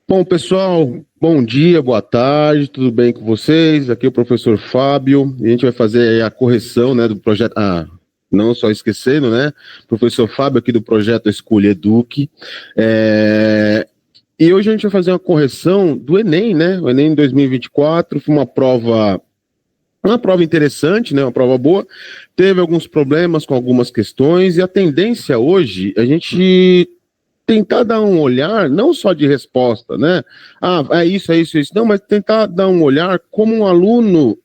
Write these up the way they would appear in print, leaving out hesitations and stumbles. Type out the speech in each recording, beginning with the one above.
Bom, pessoal, bom dia, boa tarde, tudo bem com vocês? Aqui é o professor Fábio, e a gente vai fazer aí a correção, né, do projeto, não só esquecendo, né, professor Fábio aqui do projeto Escolha Eduque, e hoje a gente vai fazer uma correção do Enem, né, o Enem 2024 foi uma prova interessante, né, uma prova boa, teve alguns problemas com algumas questões, e a tendência hoje, a gente tentar dar um olhar, não só de resposta, né? É isso, é isso, é isso. Não, mas tentar dar um olhar como um aluno,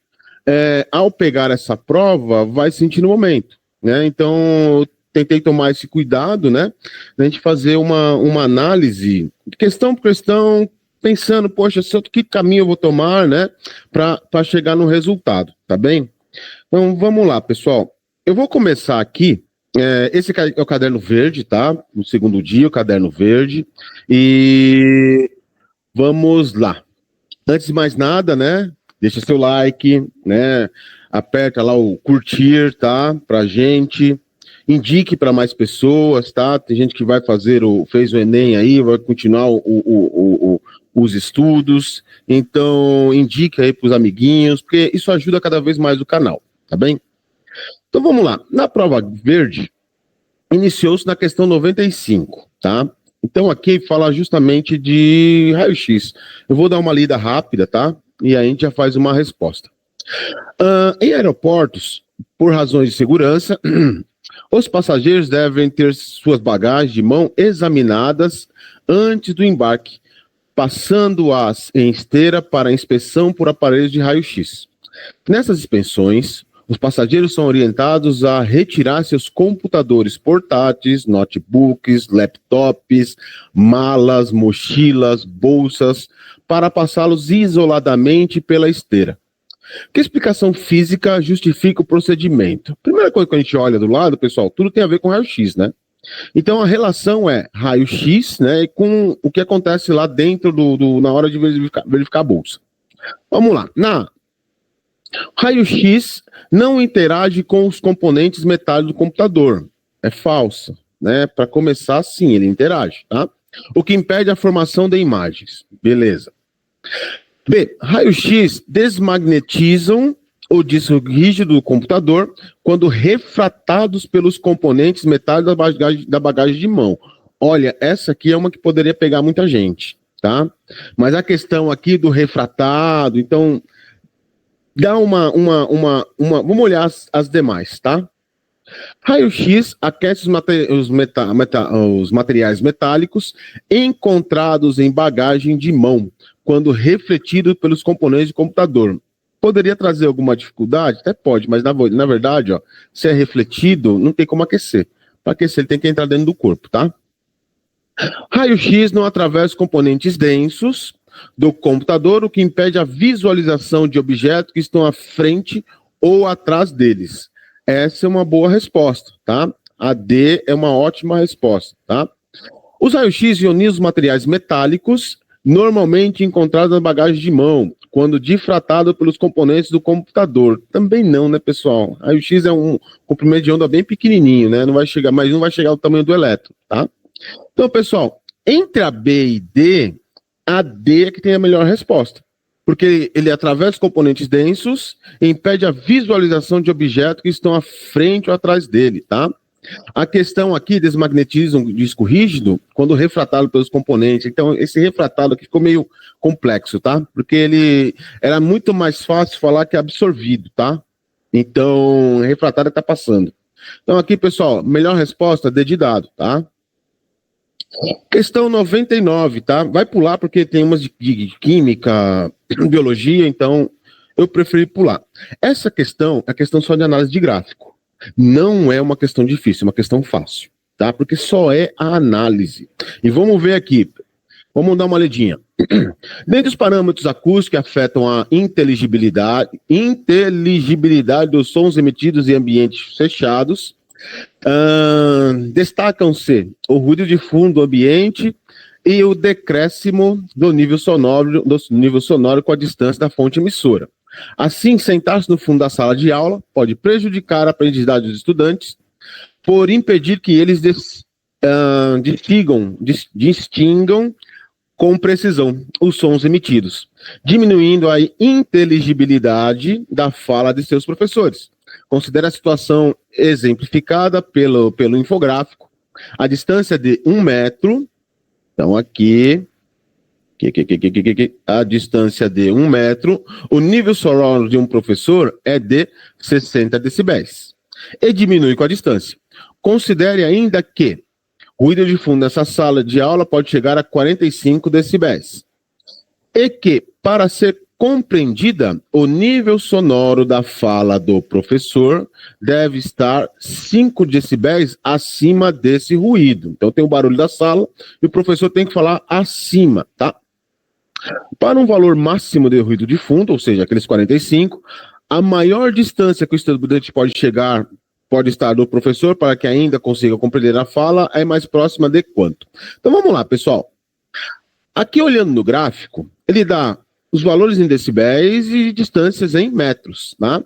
ao pegar essa prova, vai sentir no momento, né? Então, eu tentei tomar esse cuidado, né? Da gente fazer uma análise, questão por questão, pensando, poxa, que caminho eu vou tomar, né? Para chegar no resultado, tá bem? Então, vamos lá, pessoal. Eu vou começar aqui. Esse é o caderno verde, tá? No segundo dia, o caderno verde. E vamos lá. Antes de mais nada, né? Deixa seu like, né? Aperta lá o curtir, tá? Pra gente. Indique para mais pessoas, tá? Tem gente que fez o Enem aí, vai continuar os estudos. Então, indique aí para os amiguinhos, porque isso ajuda cada vez mais o canal, tá bem? Então vamos lá. Na prova verde, iniciou-se na questão 95, tá? Então aqui fala justamente de raio-x. Eu vou dar uma lida rápida, tá? E aí a gente já faz uma resposta. Em aeroportos, por razões de segurança, os passageiros devem ter suas bagagens de mão examinadas antes do embarque, passando-as em esteira para inspeção por aparelhos de raio-x. Nessas inspeções, os passageiros são orientados a retirar seus computadores portáteis, notebooks, laptops, malas, mochilas, bolsas, para passá-los isoladamente pela esteira. Que explicação física justifica o procedimento? Primeira coisa que a gente olha do lado, pessoal, tudo tem a ver com raio-x, né? Então a relação é raio-x, né, com o que acontece lá dentro na hora de verificar a bolsa. Vamos lá. Raio-X não interage com os componentes metálicos do computador. É falsa, né? Para começar, sim, ele interage, tá? O que impede a formação de imagens. Beleza. B. Raio-X desmagnetizam o disco rígido do computador quando refratados pelos componentes metálicos da bagagem de mão. Olha, essa aqui é uma que poderia pegar muita gente, tá? Mas a questão aqui do refratado, então dá vamos olhar as demais, tá? Raio-X aquece os materiais metálicos encontrados em bagagem de mão, quando refletido pelos componentes de computador. Poderia trazer alguma dificuldade? Até pode, mas na verdade, ó, se é refletido, não tem como aquecer. Para aquecer, ele tem que entrar dentro do corpo, tá? Raio-X não atravessa componentes densos do computador, o que impede a visualização de objetos que estão à frente ou atrás deles. Essa é uma boa resposta, tá? A D é uma ótima resposta, tá? Os raios-x ionizam os materiais metálicos, normalmente encontrados na bagagem de mão, quando difratado pelos componentes do computador. Também não, né, pessoal? Raio-x é um comprimento de onda bem pequenininho, né? Mas não vai chegar ao tamanho do elétron, tá? Então, pessoal, entre a B e D, a D é que tem a melhor resposta. Porque ele atravessa componentes densos e impede a visualização de objetos que estão à frente ou atrás dele, tá? A questão aqui, desmagnetiza um disco rígido quando refratado pelos componentes. Então, esse refratado aqui ficou meio complexo, tá? Porque ele era muito mais fácil falar que absorvido, tá? Então, refratado está passando. Então, aqui, pessoal, melhor resposta, D de dado, tá? Questão 99, tá? Vai pular porque tem umas de química, biologia, então eu preferi pular. Essa questão é questão só de análise de gráfico. Não é uma questão difícil, é uma questão fácil, tá? Porque só é a análise. E vamos ver aqui. Vamos dar uma olhadinha. Dentre os parâmetros acústicos que afetam a inteligibilidade dos sons emitidos em ambientes fechados, destacam-se o ruído de fundo do ambiente e o decréscimo do nível sonoro com a distância da fonte emissora. Assim, sentar-se no fundo da sala de aula pode prejudicar a aprendizagem dos estudantes por impedir que eles distingam com precisão os sons emitidos, diminuindo a inteligibilidade da fala de seus professores. Considere a situação exemplificada pelo infográfico. A distância de 1 metro, então aqui, a distância de 1 metro, o nível sonoro de um professor é de 60 decibéis. E diminui com a distância. Considere ainda que o ruído de fundo nessa sala de aula pode chegar a 45 decibéis. E que, para ser compreendida, o nível sonoro da fala do professor deve estar 5 decibéis acima desse ruído. Então tem o barulho da sala e o professor tem que falar acima, tá? Para um valor máximo de ruído de fundo, ou seja, aqueles 45, a maior distância que o estudante pode estar do professor para que ainda consiga compreender a fala é mais próxima de quanto? Então vamos lá, pessoal. Aqui olhando no gráfico, ele dá os valores em decibéis e distâncias em metros, tá?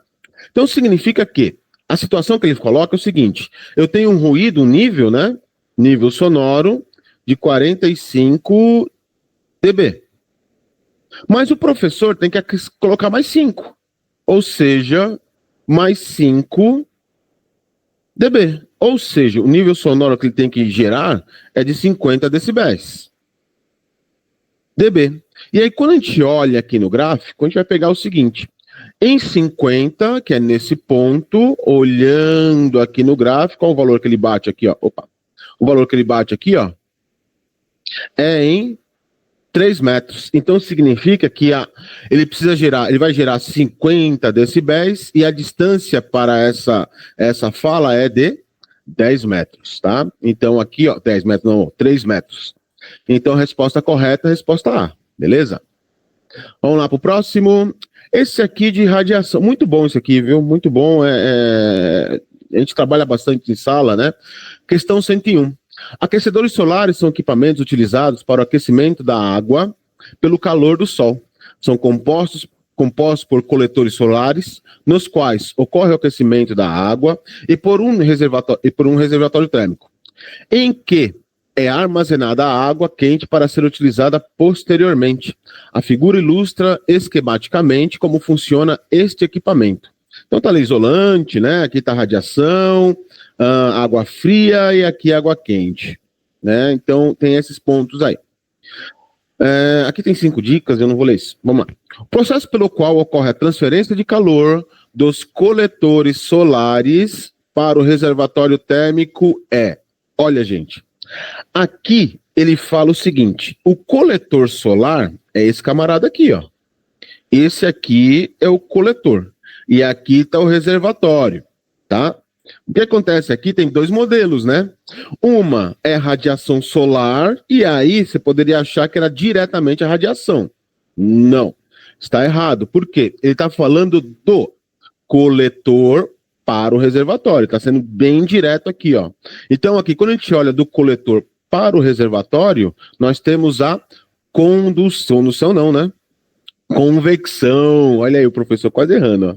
Então significa que a situação que ele coloca é o seguinte: eu tenho um ruído, um nível, né? Nível sonoro de 45 dB. Mas o professor tem que colocar mais 5, ou seja, mais 5 dB. Ou seja, o nível sonoro que ele tem que gerar é de 50 decibéis. dB. E aí, quando a gente olha aqui no gráfico, a gente vai pegar o seguinte: em 50, que é nesse ponto, olhando aqui no gráfico, olha o valor que ele bate aqui, ó. Opa. O valor que ele bate aqui, ó, é em 3 metros. Então significa que ele vai gerar 50 decibéis e a distância para essa fala é de 10 metros, tá? Então aqui, ó, 10 metros não, 3 metros. Então a resposta correta é a resposta A, beleza? Vamos lá pro próximo. Esse aqui de radiação, muito bom esse aqui, viu? Muito bom, a gente trabalha bastante em sala, né? Questão 101. Aquecedores solares são equipamentos utilizados para o aquecimento da água pelo calor do sol. São compostos por coletores solares, nos quais ocorre o aquecimento da água e por um reservatório térmico, em que é armazenada a água quente para ser utilizada posteriormente. A figura ilustra esquematicamente como funciona este equipamento. Então tá ali isolante, né? Aqui tá radiação, água fria e aqui água quente, né? Então tem esses pontos aí. Aqui tem 5 dicas, eu não vou ler isso. Vamos lá. O processo pelo qual ocorre a transferência de calor dos coletores solares para o reservatório térmico é... Olha, gente, aqui ele fala o seguinte: o coletor solar é esse camarada aqui, ó. Esse aqui é o coletor. E aqui está o reservatório, tá? O que acontece aqui tem 2 modelos, né? Uma é radiação solar, e aí você poderia achar que era diretamente a radiação. Não, está errado. Por quê? Ele está falando do coletor para o reservatório. Está sendo bem direto aqui, ó. Então aqui, quando a gente olha do coletor para o reservatório, nós temos a condução não, né? Convecção. Olha aí, o professor quase errando, ó.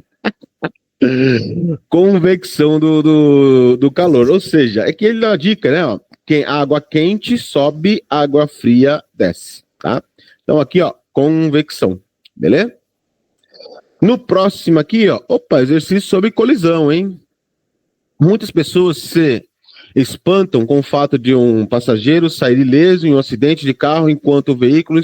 Convecção do calor, ou seja, é que ele dá uma dica, né? Ó, água quente sobe, água fria desce, tá? Então aqui, ó, convecção, beleza? No próximo aqui, ó, exercício sobre colisão, hein? Muitas pessoas se espantam com o fato de um passageiro sair ileso em um acidente de carro enquanto o veículo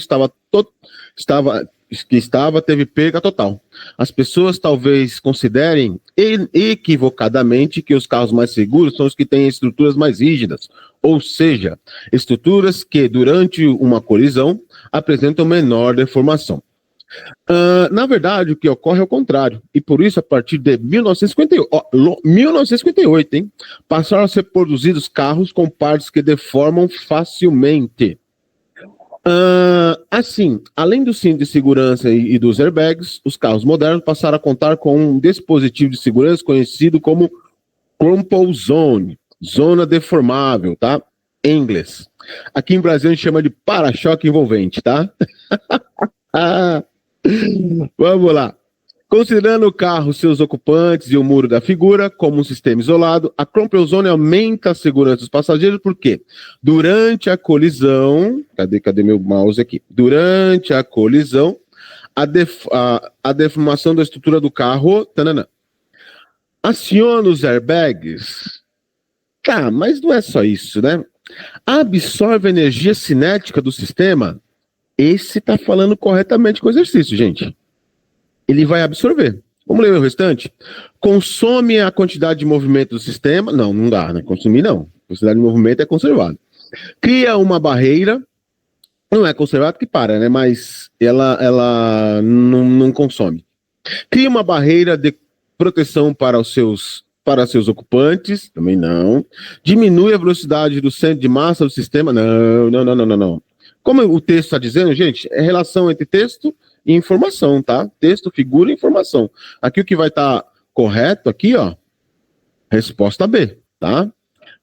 teve perda total. As pessoas talvez considerem equivocadamente que os carros mais seguros são os que têm estruturas mais rígidas, ou seja, estruturas que durante uma colisão apresentam menor deformação. Na verdade, o que ocorre é o contrário, e por isso, a partir de 1958, hein, passaram a ser produzidos carros com partes que deformam facilmente. Assim, além do cinto de segurança e dos airbags, os carros modernos passaram a contar com um dispositivo de segurança conhecido como Crumple Zone, zona deformável, tá? Em inglês. Aqui em Brasil a gente chama de para-choque envolvente, tá? Vamos lá. Considerando o carro, seus ocupantes e o muro da figura como um sistema isolado, a Cromwell Zone aumenta a segurança dos passageiros porque durante a colisão, cadê meu mouse aqui? Durante a colisão, a deformação da estrutura do carro, aciona os airbags. Tá, mas não é só isso, né? Absorve a energia cinética do sistema. Esse tá falando corretamente com o exercício, gente. Ele vai absorver. Vamos ler o restante? Consome a quantidade de movimento do sistema. Não dá, né? Consumir não. A quantidade de movimento é conservada. Cria uma barreira. Não é conservado que para, né? Mas ela não consome. Cria uma barreira de proteção para seus ocupantes. Também não. Diminui a velocidade do centro de massa do sistema. Não. Como o texto está dizendo, gente, é relação entre texto e informação, tá? Texto, figura e informação. Aqui o que vai estar correto aqui, ó, resposta B, tá?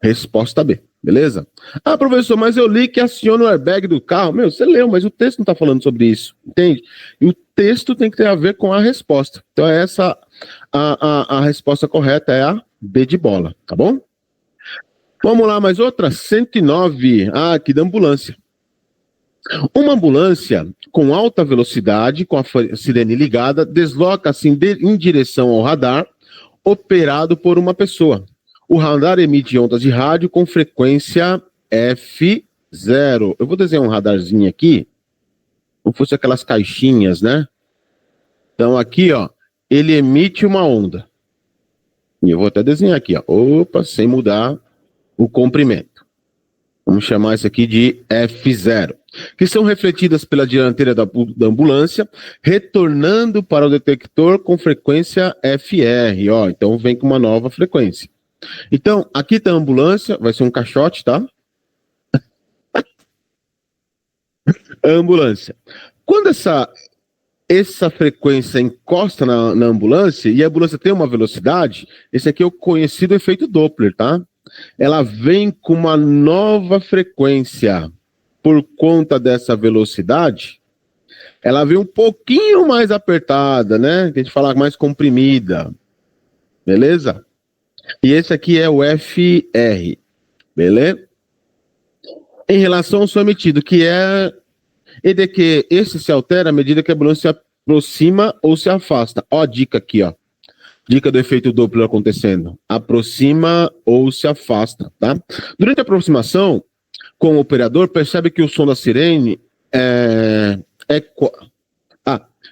Resposta B, beleza? Ah, professor, mas eu li que aciona o airbag do carro. Meu, você leu, mas o texto não está falando sobre isso, entende? E o texto tem que ter a ver com a resposta. Então, essa, a resposta correta é a B de bola, tá bom? Vamos lá, mais outra? 109. Ah, aqui da ambulância. Uma ambulância com alta velocidade, com a sirene ligada, desloca-se em direção ao radar, operado por uma pessoa. O radar emite ondas de rádio com frequência F0. Eu vou desenhar um radarzinho aqui, como fosse aquelas caixinhas, né? Então aqui, ó, ele emite uma onda. E eu vou até desenhar aqui, ó. Opa, sem mudar o comprimento. Vamos chamar isso aqui de F0, que são refletidas pela dianteira da ambulância, retornando para o detector com frequência FR, ó, então vem com uma nova frequência. Então, aqui tá a ambulância, vai ser um caixote, tá? A ambulância. Quando essa frequência encosta na ambulância, e a ambulância tem uma velocidade, esse aqui é o conhecido efeito Doppler, tá? Ela vem com uma nova frequência. Por conta dessa velocidade, ela vem um pouquinho mais apertada, né? Que a gente fala mais comprimida. Beleza? E esse aqui é o FR. Beleza? Em relação ao som emitido, que é de que esse se altera à medida que a ambulância se aproxima ou se afasta. Ó a dica aqui, ó. Dica do efeito Doppler acontecendo. Aproxima ou se afasta, tá? Durante a aproximação, com o operador, percebe que o som da sirene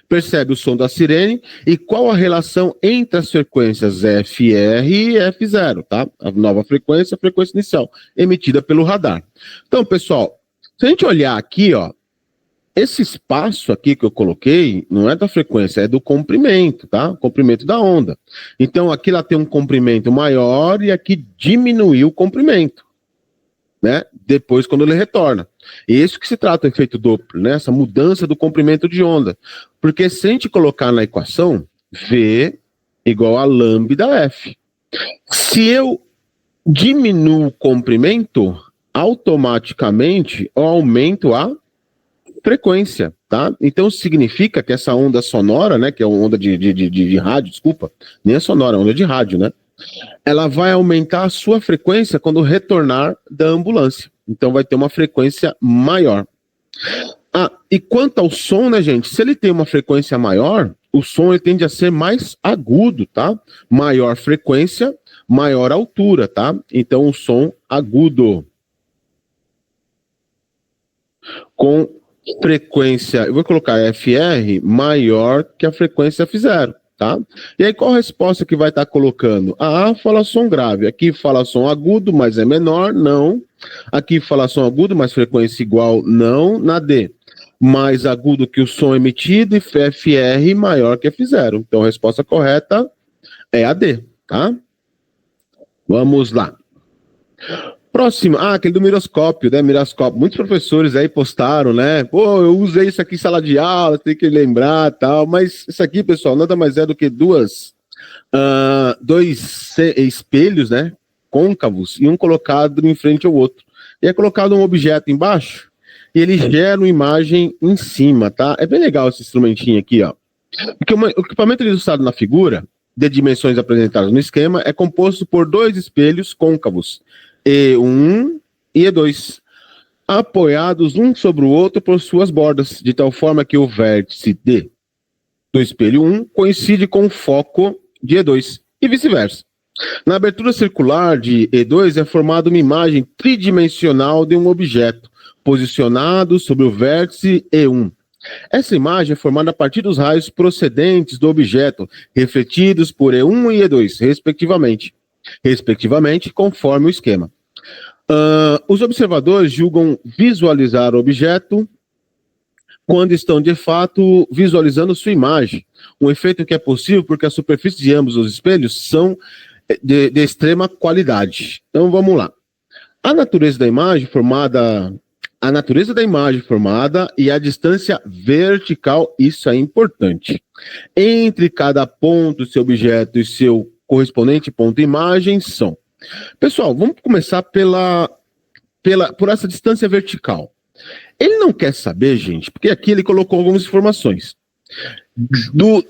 percebe o som da sirene e qual a relação entre as frequências FR e F0, tá? A nova frequência, a frequência inicial, emitida pelo radar. Então, pessoal, se a gente olhar aqui, ó, esse espaço aqui que eu coloquei não é da frequência, é do comprimento, tá? Comprimento da onda. Então, aqui ela tem um comprimento maior e aqui diminuiu o comprimento, né? Depois, quando ele retorna. E isso que se trata do efeito Doppler, né? Essa mudança do comprimento de onda. Porque se a gente colocar na equação, V igual a lambda F. Se eu diminuo o comprimento, automaticamente eu aumento a frequência, tá? Então significa que essa onda sonora, né, que é uma onda de rádio, desculpa, nem é sonora, é onda de rádio, né? Ela vai aumentar a sua frequência quando retornar da ambulância. Então vai ter uma frequência maior. Ah, e quanto ao som, né, gente? Se ele tem uma frequência maior, o som ele tende a ser mais agudo, tá? Maior frequência, maior altura, tá? Então o som agudo. Com frequência, eu vou colocar FR maior que a frequência F0, tá? E aí qual a resposta que vai estar colocando? A fala som grave, aqui fala som agudo, mas é menor, não. Aqui fala som agudo, mas frequência igual, não. Na D, mais agudo que o som emitido e FR maior que F0. Então a resposta correta é a D, tá? Vamos lá. Próximo, aquele do miroscópio, né? Miroscópio. Muitos professores aí postaram, né? Pô, eu usei isso aqui em sala de aula, tem que lembrar tal. Mas isso aqui, pessoal, nada mais é do que dois espelhos, né? Côncavos, e um colocado em frente ao outro. E é colocado um objeto embaixo e ele gera uma imagem em cima, tá? É bem legal esse instrumentinho aqui, ó. Porque o equipamento ilustrado na figura, de dimensões apresentadas no esquema, é composto por dois espelhos côncavos, E1 e E2, apoiados um sobre o outro por suas bordas, de tal forma que o vértice D do espelho 1 coincide com o foco de E2 e vice-versa. Na abertura circular de E2 é formada uma imagem tridimensional de um objeto posicionado sobre o vértice E1. Essa imagem é formada a partir dos raios procedentes do objeto, refletidos por E1 e E2, respectivamente, conforme o esquema. Os observadores julgam visualizar o objeto quando estão, de fato, visualizando sua imagem. Um efeito que é possível porque as superfícies de ambos os espelhos são de extrema qualidade. Então, vamos lá. A natureza da imagem formada e a distância vertical, isso é importante, entre cada ponto, seu objeto e seu correspondente ponto imagem são. Pessoal, vamos começar por essa distância vertical. Ele não quer saber, gente, porque aqui ele colocou algumas informações.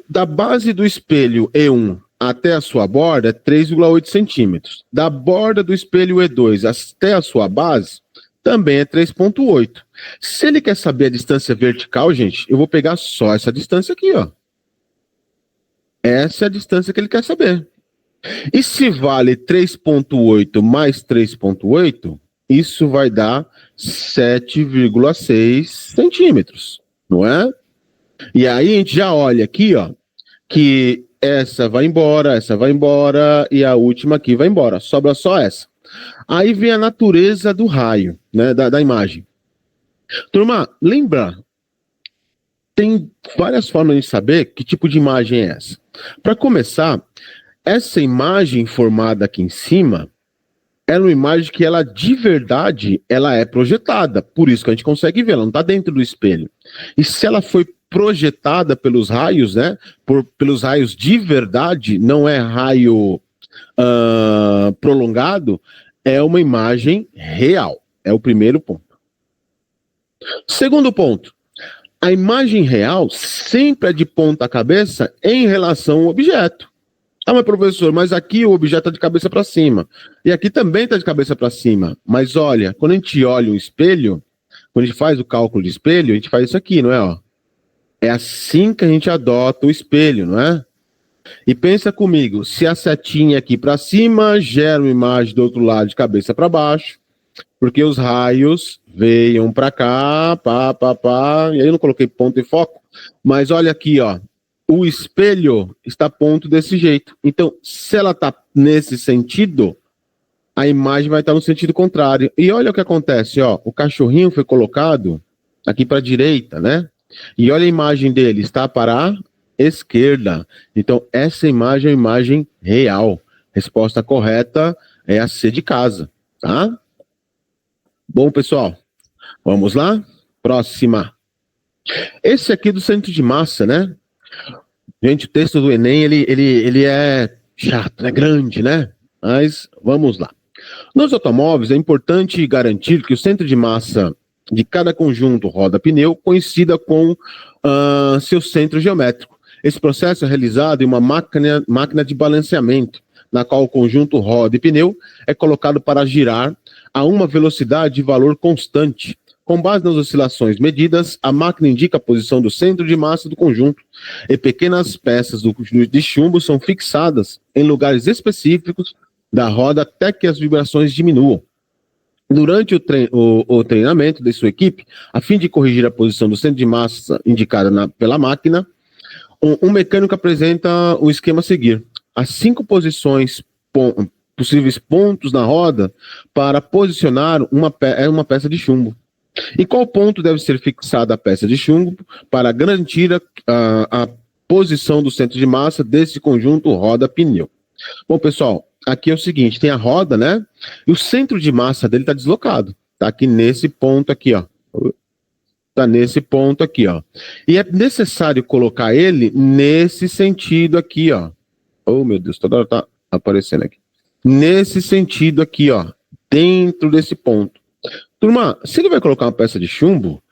Da base do espelho E1 até a sua borda é 3,8 centímetros. Da borda do espelho E2 até a sua base também é 3,8. Se ele quer saber a distância vertical, gente, eu vou pegar só essa distância aqui, ó. Essa é a distância que ele quer saber. E se vale 3,8 mais 3,8, isso vai dar 7,6 centímetros, não é? E aí a gente já olha aqui, ó, que essa vai embora e a última aqui vai embora. Sobra só essa. Aí vem a natureza do raio, né, da imagem. Turma, lembra, tem várias formas de saber que tipo de imagem é essa. Para começar, essa imagem formada aqui em cima é uma imagem que ela, de verdade, ela é projetada. Por isso que a gente consegue ver, ela não está dentro do espelho. E se ela foi projetada pelos raios, né, pelos raios de verdade, não é raio prolongado, é uma imagem real. É o primeiro ponto. Segundo ponto, a imagem real sempre é de ponta cabeça em relação ao objeto. Ah, mas professor, mas aqui o objeto está de cabeça para cima. E aqui também está de cabeça para cima. Mas olha, quando a gente olha um espelho, quando a gente faz o cálculo de espelho, a gente faz isso aqui, não é? Ó? É assim que a gente adota o espelho, não é? E pensa comigo, se a setinha aqui para cima gera uma imagem do outro lado de cabeça para baixo, porque os raios venham para cá, e aí eu não coloquei ponto e foco, mas olha aqui, ó, o espelho está ponto desse jeito. Então, se ela está nesse sentido, a imagem vai estar no sentido contrário. E olha o que acontece, ó, o cachorrinho foi colocado aqui para a direita, né? E olha a imagem dele, está para a esquerda. Então, essa imagem é uma imagem real. Resposta correta é a C de casa, tá? Bom, pessoal, vamos lá? Próxima. Esse aqui do centro de massa, né? Gente, o texto do Enem, ele é chato, é grande, né? Mas vamos lá. Nos automóveis, é importante garantir que o centro de massa de cada conjunto roda-pneu coincida com seu centro geométrico. Esse processo é realizado em uma máquina de balanceamento, na qual o conjunto roda e pneu é colocado para girar a uma velocidade de valor constante. Com base nas oscilações medidas, a máquina indica a posição do centro de massa do conjunto e pequenas peças de chumbo são fixadas em lugares específicos da roda até que as vibrações diminuam. Durante o treinamento de sua equipe, a fim de corrigir a posição do centro de massa indicada pela máquina, um mecânico apresenta o esquema a seguir. As 5 possíveis pontos na roda para posicionar uma peça de chumbo. Em qual ponto deve ser fixada a peça de chumbo para garantir a posição do centro de massa desse conjunto roda-pneu? Bom, pessoal, aqui é o seguinte, tem a roda, né? E o centro de massa dele está deslocado. Está aqui nesse ponto aqui, ó. Está nesse ponto aqui, ó. E é necessário colocar ele nesse sentido aqui, ó. Oh, meu Deus, toda hora tá aparecendo aqui. Nesse sentido aqui, ó. Dentro desse ponto. Turma, se ele vai colocar uma peça de chumbo,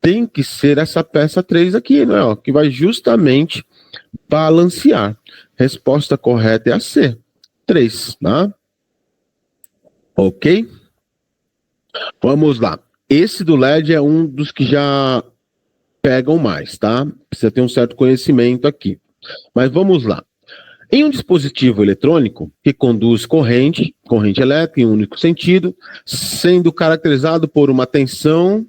tem que ser essa peça 3 aqui, né? Ó, que vai justamente balancear. Resposta correta é a C, 3, tá? Ok? Vamos lá. Esse do LED é um dos que já pegam mais, tá? Precisa ter um certo conhecimento aqui. Mas vamos lá. Em um dispositivo eletrônico que conduz corrente elétrica em um único sentido, sendo caracterizado por uma tensão.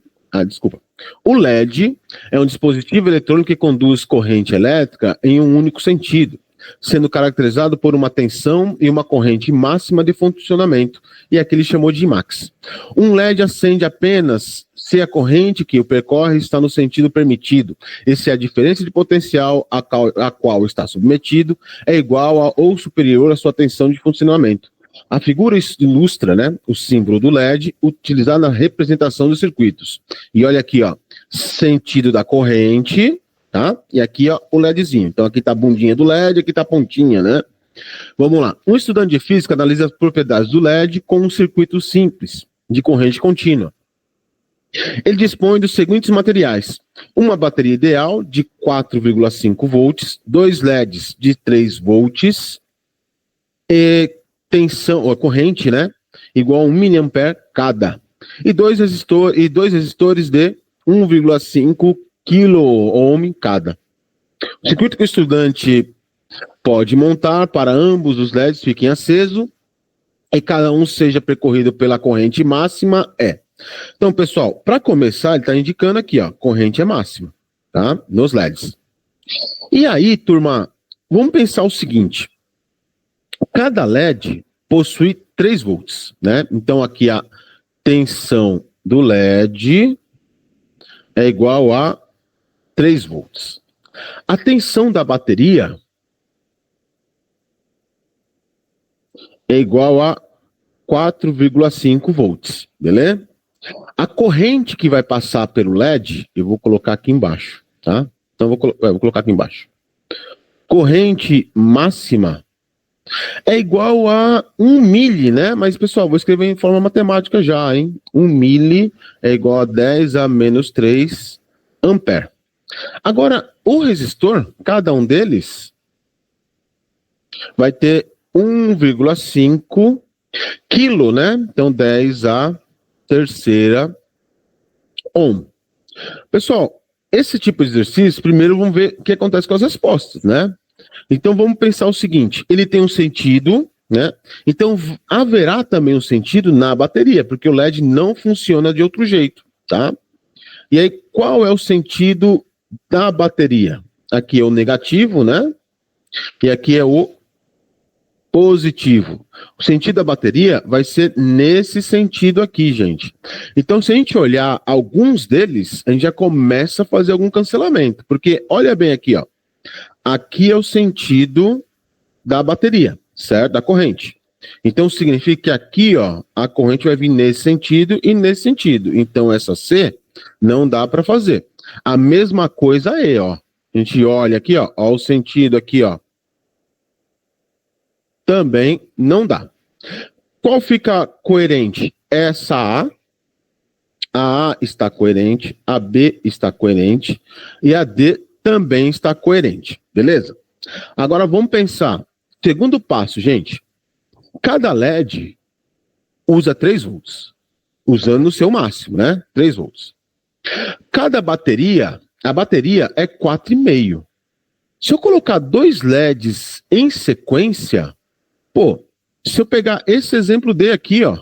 O LED é um dispositivo eletrônico que conduz corrente elétrica em um único sentido, sendo caracterizado por uma tensão e uma corrente máxima de funcionamento, e aqui ele chamou de Imax. Um LED acende apenas se a corrente que o percorre está no sentido permitido, e se a diferença de potencial a qual está submetido é igual a ou superior à sua tensão de funcionamento. A figura ilustra, né, o símbolo do LED utilizado na representação dos circuitos. E olha aqui, ó, sentido da corrente, tá? E aqui, ó, o LEDzinho. Então aqui tá a bundinha do LED, aqui tá a pontinha, né? Vamos lá. Um estudante de física analisa as propriedades do LED com um circuito simples, de corrente contínua. Ele dispõe dos seguintes materiais: uma bateria ideal de 4,5 volts, dois LEDs de 3 volts, e tensão, ou corrente, né, igual a 1 mA cada, e dois resistores de 1,5 kΩ cada. O circuito que o estudante pode montar para ambos os LEDs fiquem acesos e cada um seja percorrido pela corrente máxima é. Então, pessoal, para começar, ele está indicando aqui, ó, corrente é máxima, tá? Nos LEDs. E aí, turma, vamos pensar o seguinte: cada LED possui 3 volts, né? Então, aqui a tensão do LED é igual a 3 volts. A tensão da bateria é igual a 4,5 volts, beleza? A corrente que vai passar pelo LED, eu vou colocar aqui embaixo, tá? Então, vou colocar aqui embaixo. Corrente máxima é igual a 1 mili, né? Mas, pessoal, vou escrever em forma matemática já, hein? 1 mili é igual a 10 a menos 3 ampere. Agora, o resistor, cada um deles, vai ter 1,5 quilo, né? Então, 10 a terceira ohm. Pessoal, esse tipo de exercício, primeiro vamos ver o que acontece com as respostas, né? Então, vamos pensar o seguinte: ele tem um sentido, né? Então, haverá também um sentido na bateria, porque o LED não funciona de outro jeito, tá? E aí, qual é o sentido da bateria? Aqui é o negativo, né? E aqui é o positivo. O sentido da bateria vai ser nesse sentido aqui, gente. Então, se a gente olhar alguns deles, a gente já começa a fazer algum cancelamento. Porque, olha bem aqui, ó. Aqui é o sentido da bateria, certo? Da corrente. Então, significa que aqui, ó, a corrente vai vir nesse sentido e nesse sentido. Então, essa C não dá para fazer. A mesma coisa E, ó. A gente olha aqui, ó o sentido aqui, ó. Também não dá. Qual fica coerente? Essa A está coerente, a B está coerente e a D também está coerente, beleza? Agora vamos pensar. Segundo passo, gente. Cada LED usa 3 volts, usando o seu máximo, né? 3 volts. Cada bateria, a bateria é 4,5. Se eu colocar 2 LEDs em sequência, pô, se eu pegar esse exemplo D aqui, ó,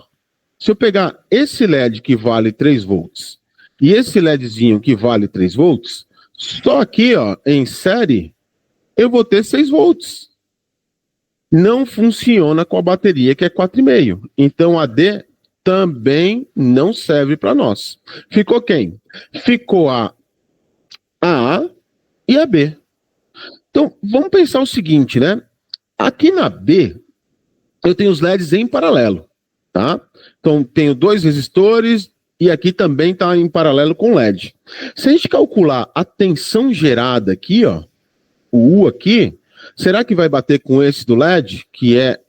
se eu pegar esse LED que vale 3 volts e esse LEDzinho que vale 3 volts, só aqui, ó, em série, eu vou ter 6 volts. Não funciona com a bateria que é 4,5. Então a D também não serve para nós. Ficou quem? Ficou a A e a B. Então, vamos pensar o seguinte, né? Aqui na B, eu tenho os LEDs em paralelo, tá? Então, tenho 2 resistores e aqui também está em paralelo com o LED. Se a gente calcular a tensão gerada aqui, ó, o U aqui, será que vai bater com esse do LED, que é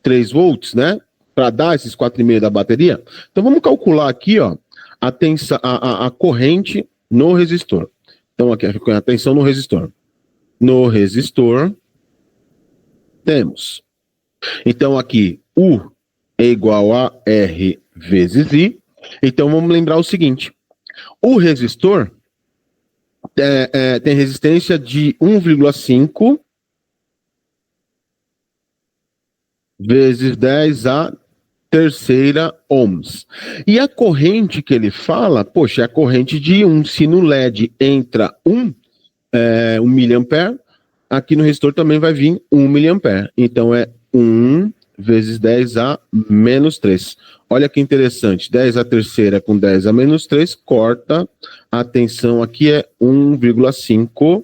3 volts, né? Para dar esses 4,5 da bateria? Então, vamos calcular aqui, ó, a corrente no resistor. Então, aqui a tensão no resistor. No resistor, temos. Então, aqui, U é igual a R vezes I. Então, vamos lembrar o seguinte. O resistor tem resistência de 1,5 vezes 10 a terceira ohms. E a corrente que ele fala, poxa, é a corrente de 1. Se no LED entra 1 miliampere, aqui no resistor também vai vir 1 miliampere. Então é 1 vezes 10 a menos 3. Olha que interessante, 10 a terceira com 10 a menos 3, corta, a tensão aqui é 1,5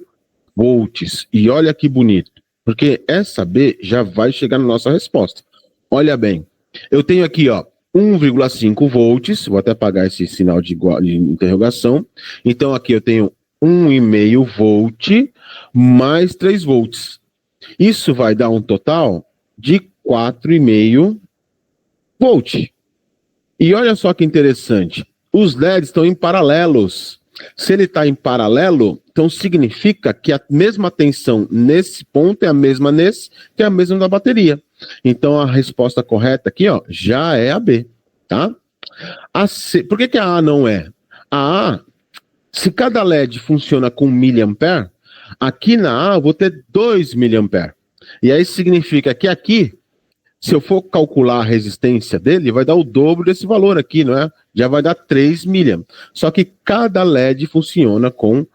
volts. E olha que bonito, porque essa B já vai chegar na nossa resposta. Olha bem, eu tenho aqui, ó, 1,5 volts, vou até apagar esse sinal de interrogação. Então aqui eu tenho 1,5 volt mais 3 volts. Isso vai dar um total de 4,5 volt. E olha só que interessante, os LEDs estão em paralelos. Se ele está em paralelo, então significa que a mesma tensão nesse ponto é a mesma nesse, que é a mesma da bateria. Então a resposta correta aqui, ó, já é a B, tá? A C, por que a A não é? A A, se cada LED funciona com miliampere, aqui na A eu vou ter 2 miliampere. E aí significa que aqui, se eu for calcular a resistência dele, vai dar o dobro desse valor aqui, não é? Já vai dar 3 milliamp. Só que cada LED funciona com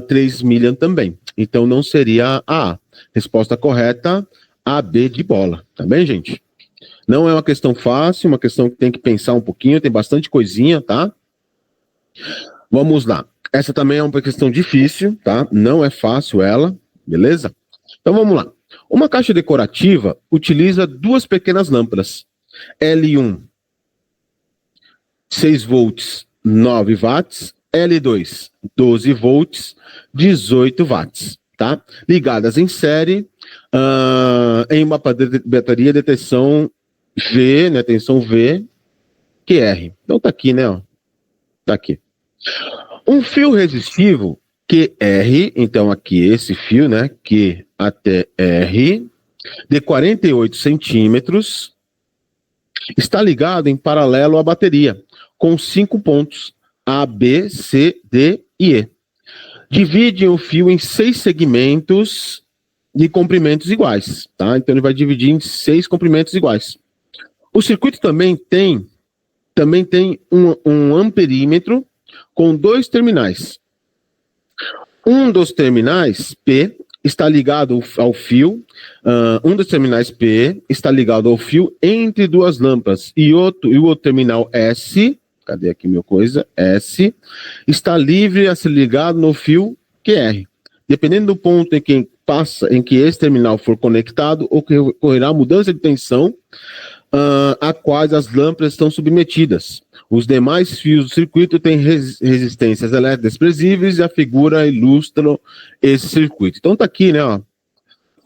3 milliamp também. Então não seria a A. Resposta correta, A, B de bola. Tá bem, gente? Não é uma questão fácil, uma questão que tem que pensar um pouquinho, tem bastante coisinha, tá? Vamos lá. Essa também é uma questão difícil, tá? Não é fácil ela, beleza? Então vamos lá. Uma caixa decorativa utiliza duas pequenas lâmpadas. L1, 6 volts, 9 watts. L2, 12 volts, 18 watts. Tá? Ligadas em série em uma bateria de tensão V, né? Tensão V, QR. Então tá aqui, né? Ó. Tá aqui. Um fio resistivo QR, então aqui esse fio, né? Q até R, de 48 centímetros, está ligado em paralelo à bateria, com 5 pontos, A, B, C, D e E. Dividem o fio em 6 segmentos de comprimentos iguais, tá? Então ele vai dividir em 6 comprimentos iguais. O circuito também tem um amperímetro com 2 terminais. Um dos terminais, P, está ligado ao fio, um dos terminais P está ligado ao fio entre duas lâmpadas e o outro terminal S, cadê aqui minha coisa? S, está livre a ser ligado no fio QR. Dependendo do ponto em que esse terminal for conectado, ocorrerá mudança de tensão a quais as lâmpadas estão submetidas. Os demais fios do circuito têm resistências elétricas desprezíveis e a figura ilustra esse circuito. Então tá aqui, né, ó,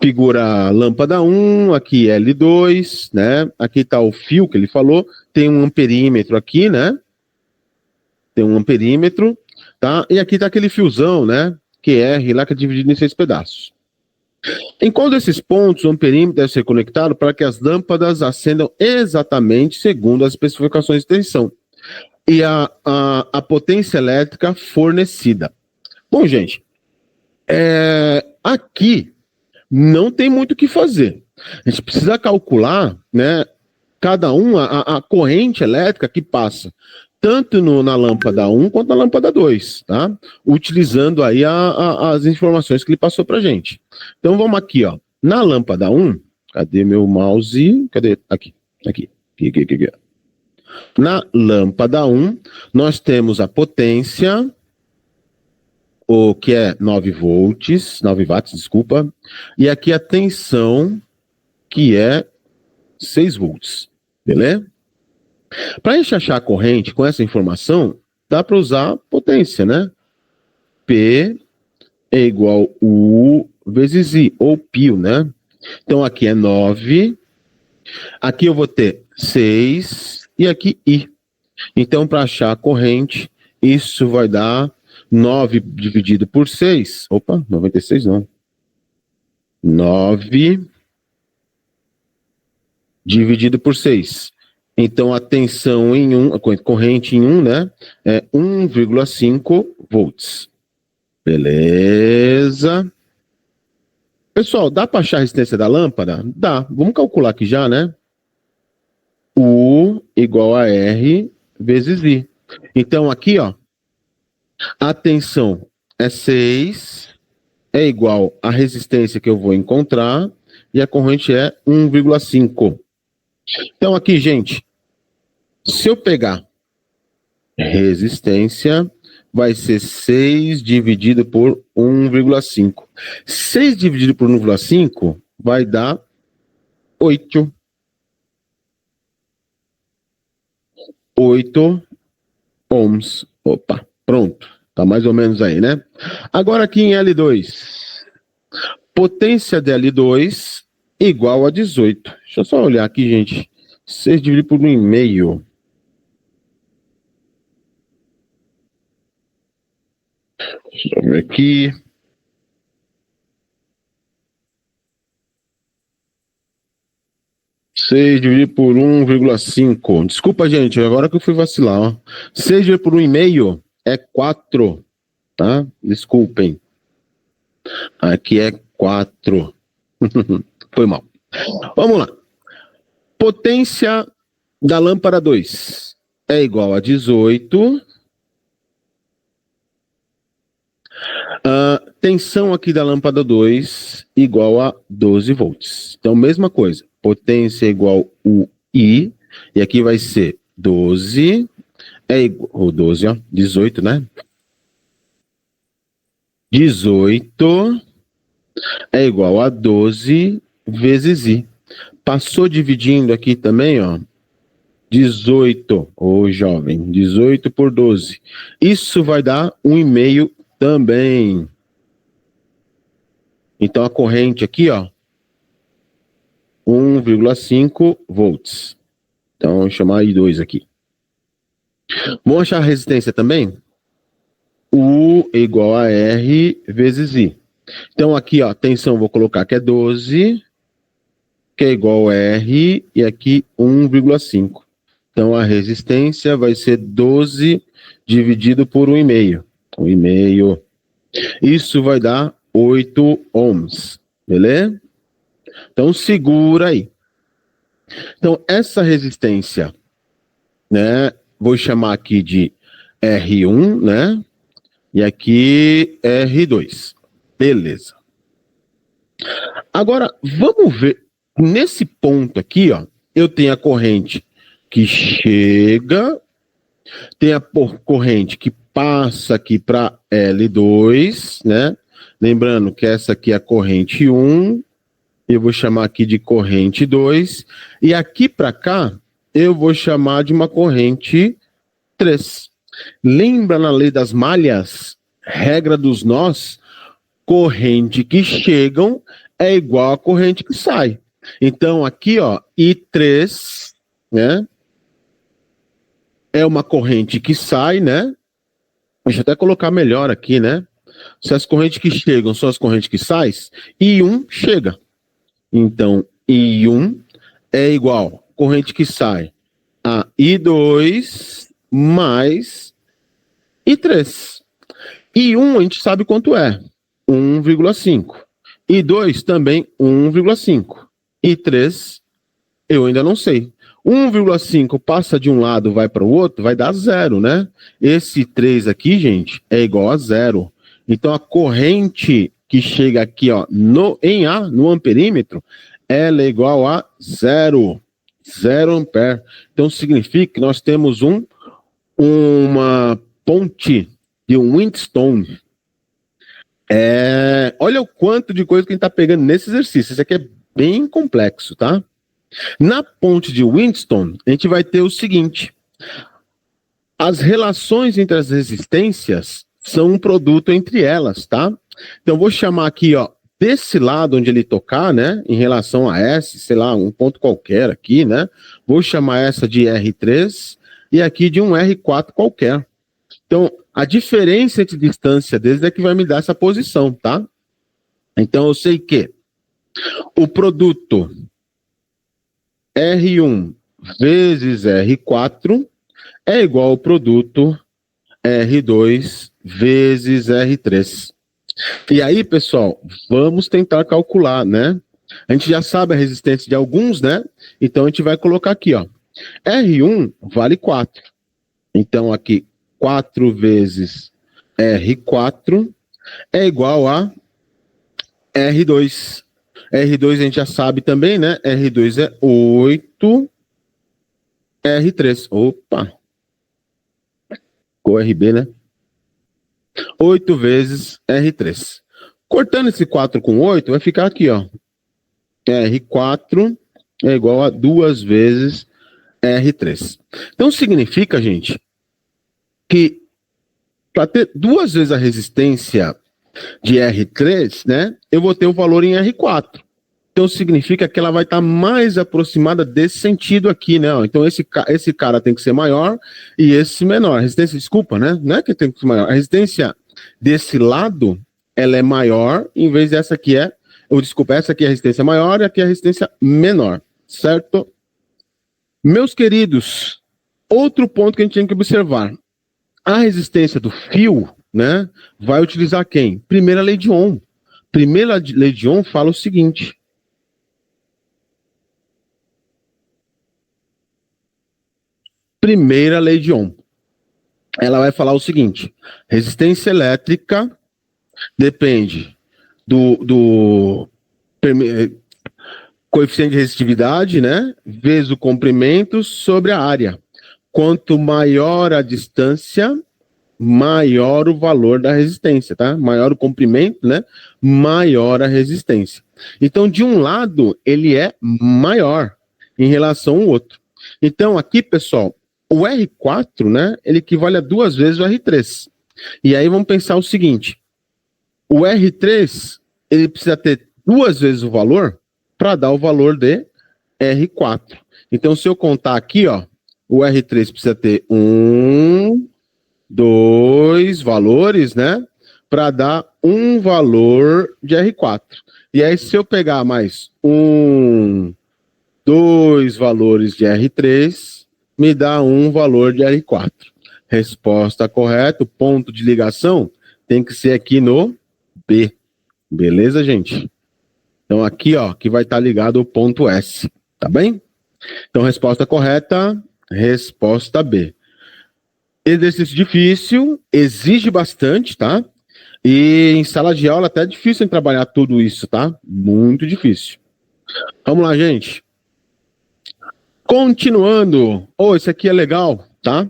figura lâmpada 1, aqui L2, né, aqui tá o fio que ele falou, tem um amperímetro aqui, né, tem um amperímetro, tá, e aqui tá aquele fiozão, né, QR lá que é dividido em 6 pedaços. Em qual desses pontos o amperímetro deve ser conectado para que as lâmpadas acendam exatamente segundo as especificações de tensão e a potência elétrica fornecida? Bom, gente, aqui não tem muito o que fazer. A gente precisa calcular, né, cada a corrente elétrica que passa tanto na lâmpada 1 quanto na lâmpada 2, tá? Utilizando aí as informações que ele passou pra gente. Então vamos aqui, ó. Na lâmpada 1, cadê meu mouse? Cadê? Aqui. Na lâmpada 1, nós temos a potência, o que é 9 volts, 9 watts, desculpa, e aqui a tensão, que é 6 volts, beleza? Para a gente achar a corrente com essa informação, dá para usar potência, né? P é igual U vezes I, ou π, né? Então aqui é 9, aqui eu vou ter 6 e aqui I. Então para achar a corrente, isso vai dar 9 dividido por 6, opa, 96 não, 9 dividido por 6. Então, a tensão a corrente em 1, né, é 1,5 volts. Beleza. Pessoal, dá para achar a resistência da lâmpada? Dá. Vamos calcular aqui já, né? U igual a R vezes I. Então, aqui, ó, a tensão é 6, é igual à resistência que eu vou encontrar, e a corrente é 1,5. Então, aqui, gente, se eu pegar resistência, vai ser 6 dividido por 1,5. 6 dividido por 1,5 vai dar 8. 8 ohms. Opa, pronto. Tá mais ou menos aí, né? Agora aqui em L2. Potência de L2 igual a 18. Deixa eu só olhar aqui, gente. 6 dividido por 1,5. Deixa eu ver aqui. Seis dividido por 1,5. Desculpa, gente, agora que eu fui vacilar. Ó. 6 dividido por 1,5 é 4. Tá? Desculpem. Aqui é 4. Foi mal. Vamos lá. Potência da lâmpada 2 é igual a 18. Tensão aqui da lâmpada 2 igual a 12 volts. Então, mesma coisa. Potência igual a I. E aqui vai ser 12. É igual, ou 12, ó. 18, né? 18 é igual a 12 vezes I. Passou dividindo aqui também, ó. 18, ô jovem, 18 por 12. Isso vai dar 1,5 também. Então a corrente aqui, ó, 1,5 volts. Então vamos chamar I2 aqui. Vamos achar a resistência também? U igual a R vezes I. Então aqui, ó, tensão vou colocar que é 12, que é igual a R, e aqui 1,5. Então a resistência vai ser 12 dividido por 1,5. 1,5. Isso vai dar 8 ohms. Beleza? Então segura aí. Então essa resistência, né, vou chamar aqui de R1, né? E aqui R2. Beleza. Agora vamos ver nesse ponto aqui, ó, eu tenho a corrente que chega, tem a corrente que passa aqui para L2, né? Lembrando que essa aqui é a corrente 1, eu vou chamar aqui de corrente 2, e aqui para cá eu vou chamar de uma corrente 3. Lembra na lei das malhas, regra dos nós, corrente que chegam é igual a corrente que sai. Então aqui, ó, I3, né? É uma corrente que sai, né? Deixa eu até colocar melhor aqui, né? Se as correntes que chegam são as correntes que saem, I1 chega. Então, I1 é igual corrente que sai a I2 mais I3. I1 a gente sabe quanto é, 1,5. I2 também 1,5. I3 eu ainda não sei. 1,5 passa de um lado, vai para o outro, vai dar 0, né? Esse 3 aqui, gente, é igual a 0. Então, a corrente que chega aqui, ó, em A, no amperímetro, ela é igual a 0. 0 ampere. Então, significa que nós temos uma ponte de Wheatstone. Olha o quanto de coisa que a gente está pegando nesse exercício. Isso aqui é bem complexo, tá? Na ponte de Wheatstone, a gente vai ter o seguinte: as relações entre as resistências são um produto entre elas, tá? Então, vou chamar aqui, ó, desse lado onde ele tocar, né, em relação a S, sei lá, um ponto qualquer aqui, né? Vou chamar essa de R3 e aqui de um R4 qualquer. Então, a diferença entre distância deles é que vai me dar essa posição, tá? Então, eu sei que O produto R1 vezes R4 é igual ao produto R2 vezes R3. E aí, pessoal, vamos tentar calcular, né? A gente já sabe a resistência de alguns, né? Então, a gente vai colocar aqui, ó. R1 vale 4. Então, aqui, 4 vezes R4 é igual a R2. R2 a gente já sabe também, né? R2 é 8, R3. Opa! Ficou RB, né? 8 vezes R3. Cortando esse 4 com 8, vai ficar aqui, ó. R4 é igual a 2 vezes R3. Então, significa, gente, que para ter 2 vezes a resistência de R3, né, eu vou ter o valor em R4. Então, significa que ela vai estar mais aproximada desse sentido aqui, né? Então, esse cara tem que ser maior e esse menor. A resistência, desculpa, né? Não é que tem que ser maior. A resistência desse lado, ela é maior, em vez dessa aqui desculpa, essa aqui é a resistência maior e aqui é a resistência menor, certo? Meus queridos, outro ponto que a gente tem que observar. A resistência do fio, né, vai utilizar quem? Primeira lei de Ohm. Primeira lei de Ohm fala o seguinte. Primeira lei de Ohm. Ela vai falar o seguinte. Resistência elétrica depende do coeficiente de resistividade, né, vezes o comprimento sobre a área. Quanto maior a distância, maior o valor da resistência, tá? Maior o comprimento, né? Maior a resistência. Então, de um lado, ele é maior em relação ao outro. Então, aqui, pessoal, o R4, né? Ele equivale a 2 vezes o R3. E aí, vamos pensar o seguinte. O R3, ele precisa ter 2 vezes o valor para dar o valor de R4. Então, se eu contar aqui, ó, o R3 precisa ter 2 valores, né? Para dar um valor de R4. E aí, se eu pegar mais 2 valores de R3, me dá um valor de R4. Resposta correta, o ponto de ligação tem que ser aqui no B. Beleza, gente? Então, aqui, ó, que vai estar ligado o ponto S. Tá bem? Então, resposta correta, resposta B. Exercício difícil, exige bastante, tá? E em sala de aula até é difícil em trabalhar tudo isso, tá? Muito difícil. Vamos lá, gente. Continuando. Esse aqui é legal, tá?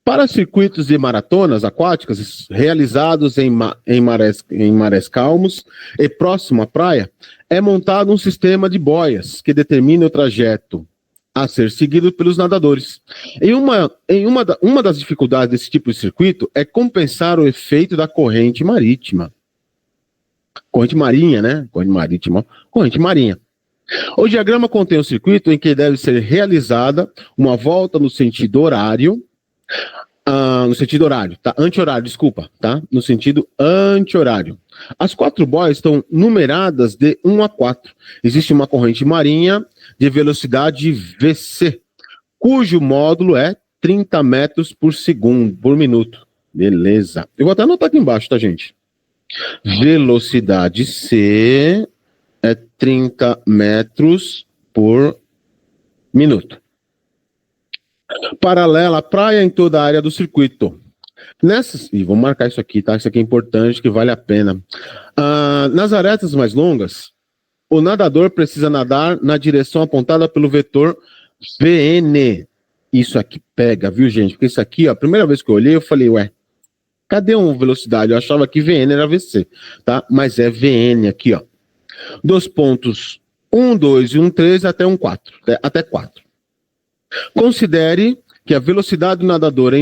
Para circuitos de maratonas aquáticas realizados em mares calmos e próximo à praia, é montado um sistema de boias que determina o trajeto a ser seguido pelos nadadores. Uma das dificuldades desse tipo de circuito é compensar o efeito da corrente marítima. Corrente marinha, né? Corrente marítima. Corrente marinha. O diagrama contém um circuito em que deve ser realizada uma volta no sentido horário, tá? Anti-horário, desculpa, tá? No sentido anti-horário. As 4 boias estão numeradas de 1 a 4. Existe uma corrente marinha de velocidade VC, cujo módulo é 30 metros por minuto. Beleza. Eu vou até anotar aqui embaixo, tá, gente? Velocidade C é 30 metros por minuto. Paralela à praia em toda a área do circuito. E vamos marcar isso aqui, tá? Isso aqui é importante, que vale a pena. Nas arestas mais longas, o nadador precisa nadar na direção apontada pelo vetor VN. Isso aqui pega, viu, gente? Porque isso aqui, ó, a primeira vez que eu olhei, eu falei, ué, cadê uma velocidade? Eu achava que VN era VC, tá? Mas é VN aqui, ó. Dos pontos 1, 2 e 1, 3 até 4. Até 4. Considere que a velocidade do nadador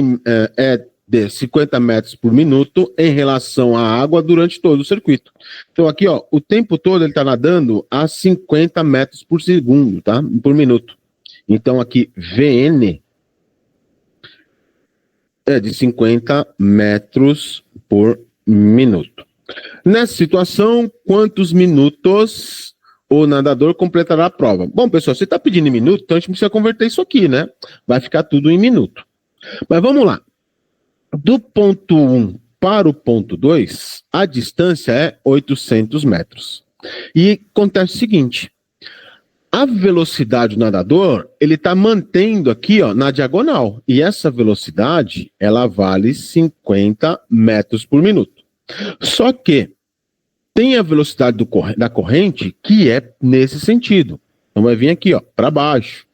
é de 50 metros por minuto em relação à água durante todo o circuito. Então aqui, ó, o tempo todo ele está nadando a 50 metros por segundo, tá? Por minuto. Então aqui, VN é de 50 metros por minuto. Nessa situação, quantos minutos o nadador completará a prova. Bom, pessoal, você está pedindo em minuto, então a gente precisa converter isso aqui, né? Vai ficar tudo em minuto. Mas vamos lá. Do ponto 1 para o ponto 2, a distância é 800 metros. E acontece o seguinte, a velocidade do nadador, ele está mantendo aqui, ó, na diagonal. E essa velocidade, ela vale 50 metros por minuto. Só que tem a velocidade da corrente que é nesse sentido. Então vai vir aqui, ó, para baixo.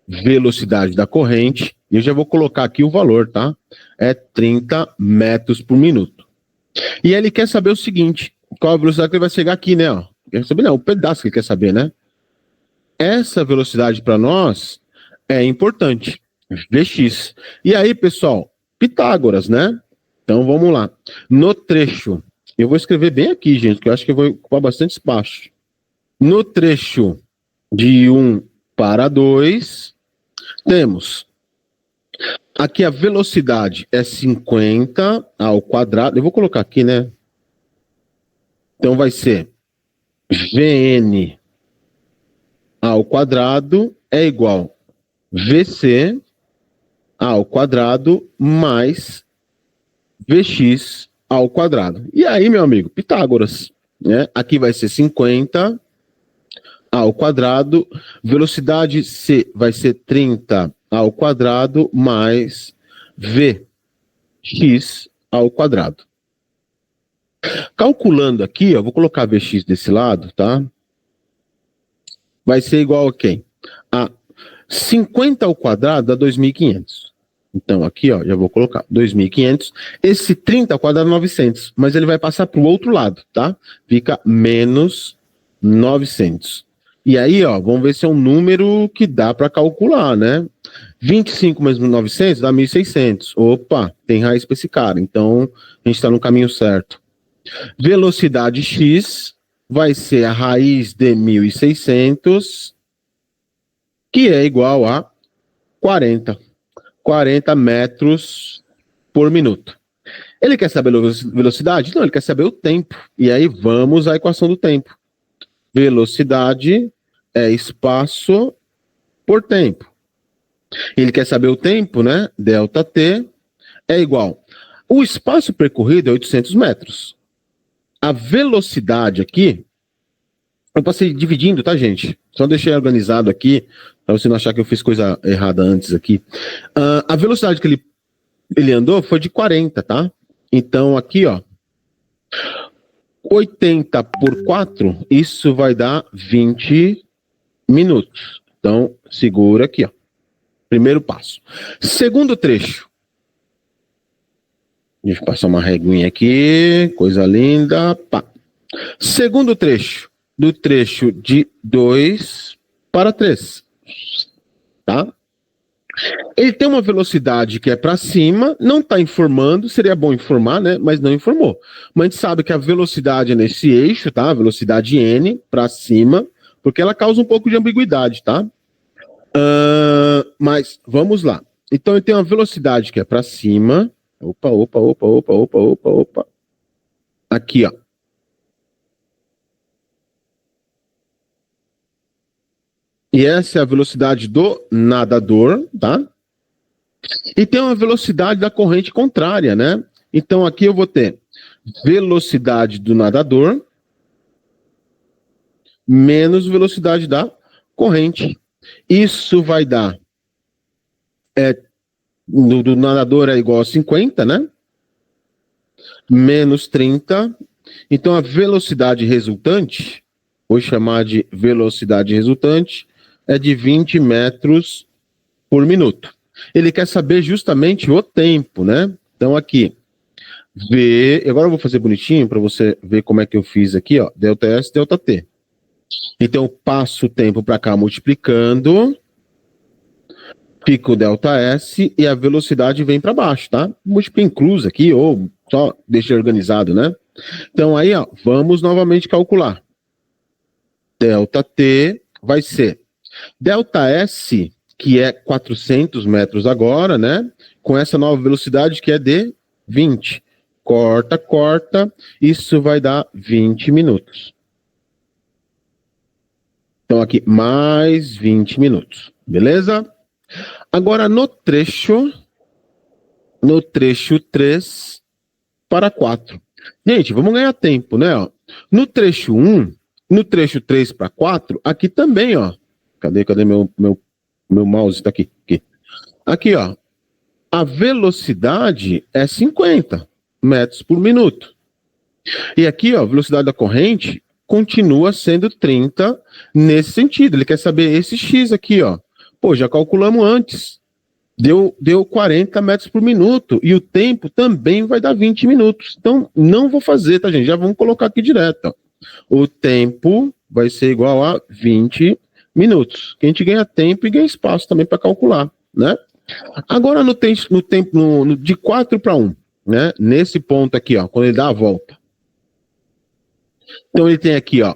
Velocidade da corrente. E eu já vou colocar aqui o valor, tá? É 30 metros por minuto. E aí ele quer saber o seguinte, qual a velocidade que ele vai chegar aqui, né? Ó? Quer saber, não, o pedaço que ele quer saber, né? Essa velocidade para nós é importante, Vx. E aí, pessoal, Pitágoras, né? Então vamos lá. No trecho, eu vou escrever bem aqui, gente, que eu acho que eu vou ocupar bastante espaço. No trecho de 1 para 2, temos aqui a velocidade é 50 ao quadrado. Eu vou colocar aqui, né? Então vai ser Vn ao quadrado é igual Vc ao quadrado mais Vx ao quadrado. E aí, meu amigo, Pitágoras, né? Aqui vai ser 50 ao quadrado, velocidade C vai ser 30 ao quadrado mais Vx ao quadrado. Calculando aqui, ó, vou colocar Vx desse lado, tá? Vai ser igual a quem? A 50 ao quadrado dá 2.500. Então aqui, ó, já vou colocar 2.500. Esse 30 ao quadrado é 900, mas ele vai passar para o outro lado, tá? Fica menos 900. E aí, ó, vamos ver se é um número que dá para calcular, né? 25 menos 900 dá 1.600. Opa, tem raiz para esse cara. Então, a gente está no caminho certo. Velocidade x vai ser a raiz de 1.600, que é igual a 40 metros por minuto. Ele quer saber a velocidade? Não, ele quer saber o tempo. E aí, vamos à equação do tempo. Velocidade é espaço por tempo. Ele quer saber o tempo, né? Delta T é igual. O espaço percorrido é 800 metros. A velocidade aqui, eu passei dividindo, tá, gente? Só deixei organizado aqui, para você não achar que eu fiz coisa errada antes aqui. A velocidade que ele andou foi de 40, tá? Então, aqui, ó, 80 por 4, isso vai dar 20 minutos. Então, segura aqui, ó. Primeiro passo. Segundo trecho. Deixa eu passar uma reguinha aqui. Coisa linda. Pá. Segundo trecho. Do trecho de 2 para 3. Tá? Ele tem uma velocidade que é para cima, não está informando, seria bom informar, né? Mas não informou. Mas a gente sabe que a velocidade é nesse eixo, tá? A velocidade n para cima, porque ela causa um pouco de ambiguidade, tá? Mas vamos lá. Então ele tem uma velocidade que é para cima. Opa. Aqui, ó. E essa é a velocidade do nadador, tá? E tem uma velocidade da corrente contrária, né? Então aqui eu vou ter velocidade do nadador menos velocidade da corrente. Isso vai dar do nadador é igual a 50, né? Menos 30. Então a velocidade resultante, vou chamar de velocidade resultante, é de 20 metros por minuto. Ele quer saber justamente o tempo, né? Então aqui, agora eu vou fazer bonitinho para você ver como é que eu fiz aqui, ó, delta S, delta T. Então eu passo o tempo para cá multiplicando, fica o delta S e a velocidade vem para baixo, tá? Multiplica em cruz aqui, ou só deixa organizado, né? Então aí, ó, vamos novamente calcular. Delta T vai ser delta S, que é 400 metros agora, né? Com essa nova velocidade que é de 20. Corta. Isso vai dar 20 minutos. Então aqui, mais 20 minutos. Beleza? Agora no trecho 3 para 4. Gente, vamos ganhar tempo, né? Ó. No trecho 1, no trecho 3 para 4, aqui também, ó. Cadê meu mouse? Tá aqui. Aqui, ó. A velocidade é 50 metros por minuto. E aqui, ó, a velocidade da corrente continua sendo 30 nesse sentido. Ele quer saber esse X aqui, ó. Pô, já calculamos antes. Deu 40 metros por minuto. E o tempo também vai dar 20 minutos. Então, não vou fazer, tá, gente? Já vamos colocar aqui direto, ó. O tempo vai ser igual a 20 minutos. Que a gente ganha tempo e ganha espaço também para calcular, né? Agora no tempo de 4 para 1, né? Nesse ponto aqui, ó, quando ele dá a volta. Então ele tem aqui, ó,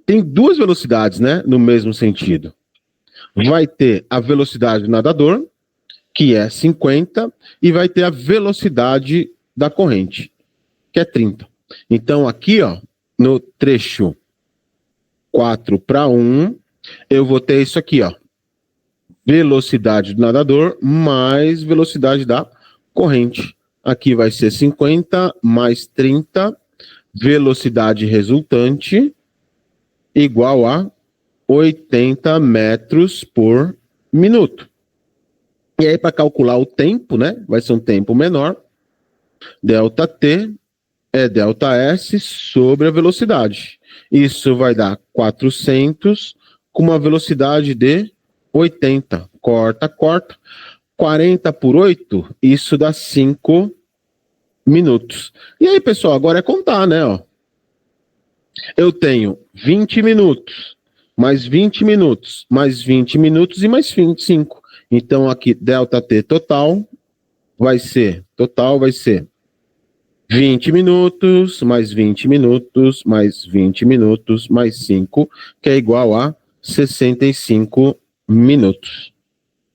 tem duas velocidades, né, no mesmo sentido. Vai ter a velocidade do nadador, que é 50, e vai ter a velocidade da corrente, que é 30. Então aqui, ó, no trecho 4 para 1, eu vou ter isso aqui, ó. Velocidade do nadador mais velocidade da corrente. Aqui vai ser 50 mais 30, velocidade resultante igual a 80 metros por minuto. E aí, para calcular o tempo, né? Vai ser um tempo menor. Delta T é delta S sobre a velocidade. Isso vai dar 400 com uma velocidade de 80. Corta. 40 por 8, isso dá 5 minutos. E aí, pessoal, agora é contar, né? Ó. Eu tenho 20 minutos, mais 20 minutos, mais 20 minutos e mais 25. Então, aqui, delta T total vai ser 20 minutos, mais 20 minutos, mais 20 minutos, mais 5, que é igual a 65 minutos.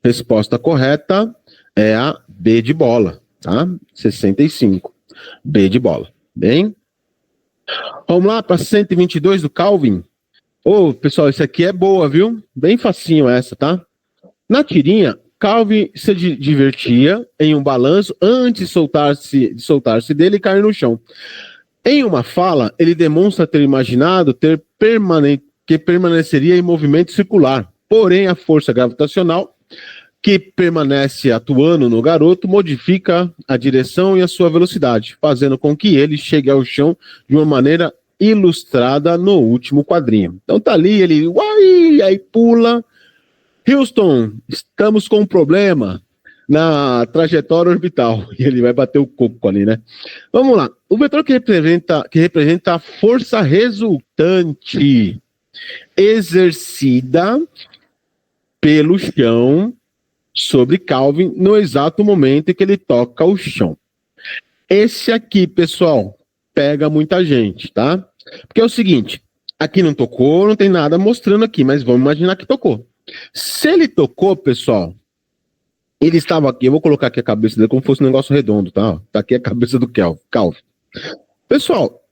Resposta correta é a B de bola, tá? 65. B de bola. Bem? Vamos lá para 122 do Calvin. Ô, pessoal, isso aqui é boa, viu? Bem facinho essa, tá? Na tirinha, Calvin se divertia em um balanço antes de soltar-se dele e cair no chão. Em uma fala, ele demonstra ter imaginado que permaneceria em movimento circular. Porém, a força gravitacional que permanece atuando no garoto modifica a direção e a sua velocidade, fazendo com que ele chegue ao chão de uma maneira ilustrada no último quadrinho. Então tá ali, ele aí pula. Houston, estamos com um problema na trajetória orbital. E ele vai bater o coco ali, né? Vamos lá. O vetor que representa a força resultante exercida pelo chão sobre Calvin no exato momento em que ele toca o chão. Esse aqui, pessoal, pega muita gente, tá? Porque é o seguinte, aqui não tocou, não tem nada mostrando aqui, mas vamos imaginar que tocou. Se ele tocou, pessoal, ele estava aqui, eu vou colocar aqui a cabeça dele como se fosse um negócio redondo, tá? Tá aqui a cabeça do Calvin. Pessoal,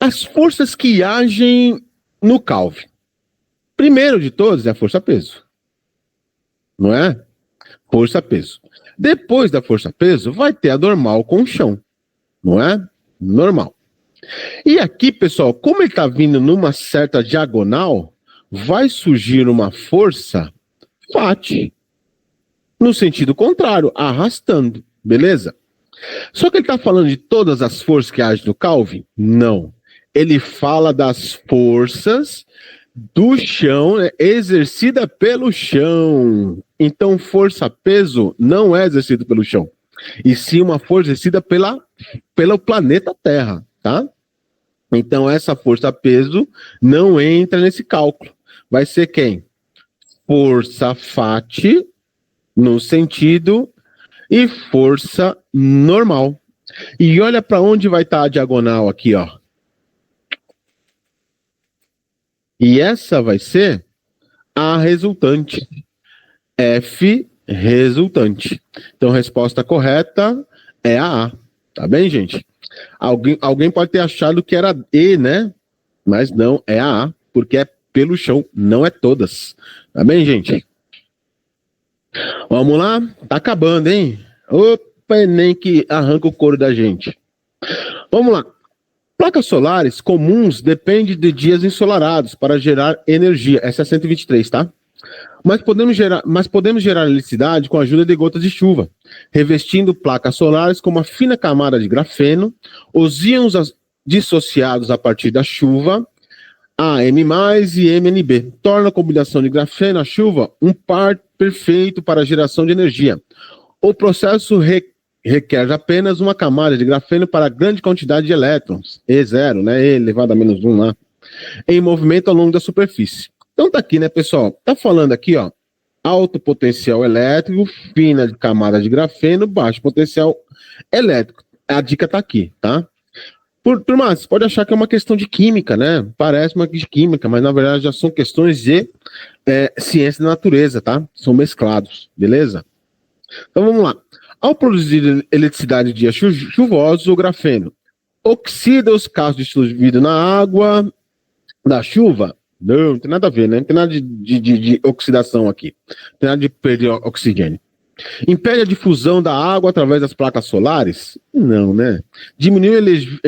as forças que agem no Calvin. Primeiro de todos é a força-peso. Não é? Força-peso. Depois da força-peso, vai ter a normal com o chão. Não é? Normal. E aqui, pessoal, como ele está vindo numa certa diagonal, vai surgir uma força FAT. No sentido contrário, arrastando. Beleza? Só que ele está falando de todas as forças que agem no Calvin? Não. Ele fala das forças do chão, né, exercida pelo chão. Então, força-peso não é exercida pelo chão, e sim uma força exercida pelo planeta Terra, tá? Então, essa força-peso não entra nesse cálculo. Vai ser quem? Força FAT, no sentido, e força normal. E olha para onde vai estar a diagonal aqui, ó. E essa vai ser a resultante. F resultante. Então, a resposta correta é a A. Tá bem, gente? Alguém pode ter achado que era E, né? Mas não, é a A, porque é pelo chão, não é todas. Tá bem, gente? Vamos lá? Tá acabando, hein? Opa, Enem que arranca o couro da gente. Vamos lá. Placas solares comuns dependem de dias ensolarados para gerar energia. Essa é a 123, tá? Mas podemos gerar eletricidade com a ajuda de gotas de chuva, revestindo placas solares com uma fina camada de grafeno, os íons dissociados a partir da chuva, AM+, e MNB, torna a combinação de grafeno à chuva um par perfeito para a geração de energia. O processo requer apenas uma camada de grafeno para grande quantidade de elétrons, E0, né, E elevado a menos 1 lá, em movimento ao longo da superfície. Então tá aqui, né, pessoal? Tá falando aqui, ó, alto potencial elétrico, fina camada de grafeno, baixo potencial elétrico. A dica tá aqui, tá? Turma, você pode achar que é uma questão de química, né? Parece uma de química, mas na verdade já são questões de ciência da natureza, tá? São mesclados, beleza? Então vamos lá. Ao produzir eletricidade em dias chuvosos, o grafeno oxida os casos dissolvidos na água da chuva. Não tem nada a ver, né? Não tem nada de oxidação aqui. Não tem nada de perder oxigênio. Impede a difusão da água através das placas solares? Não, né? Diminui a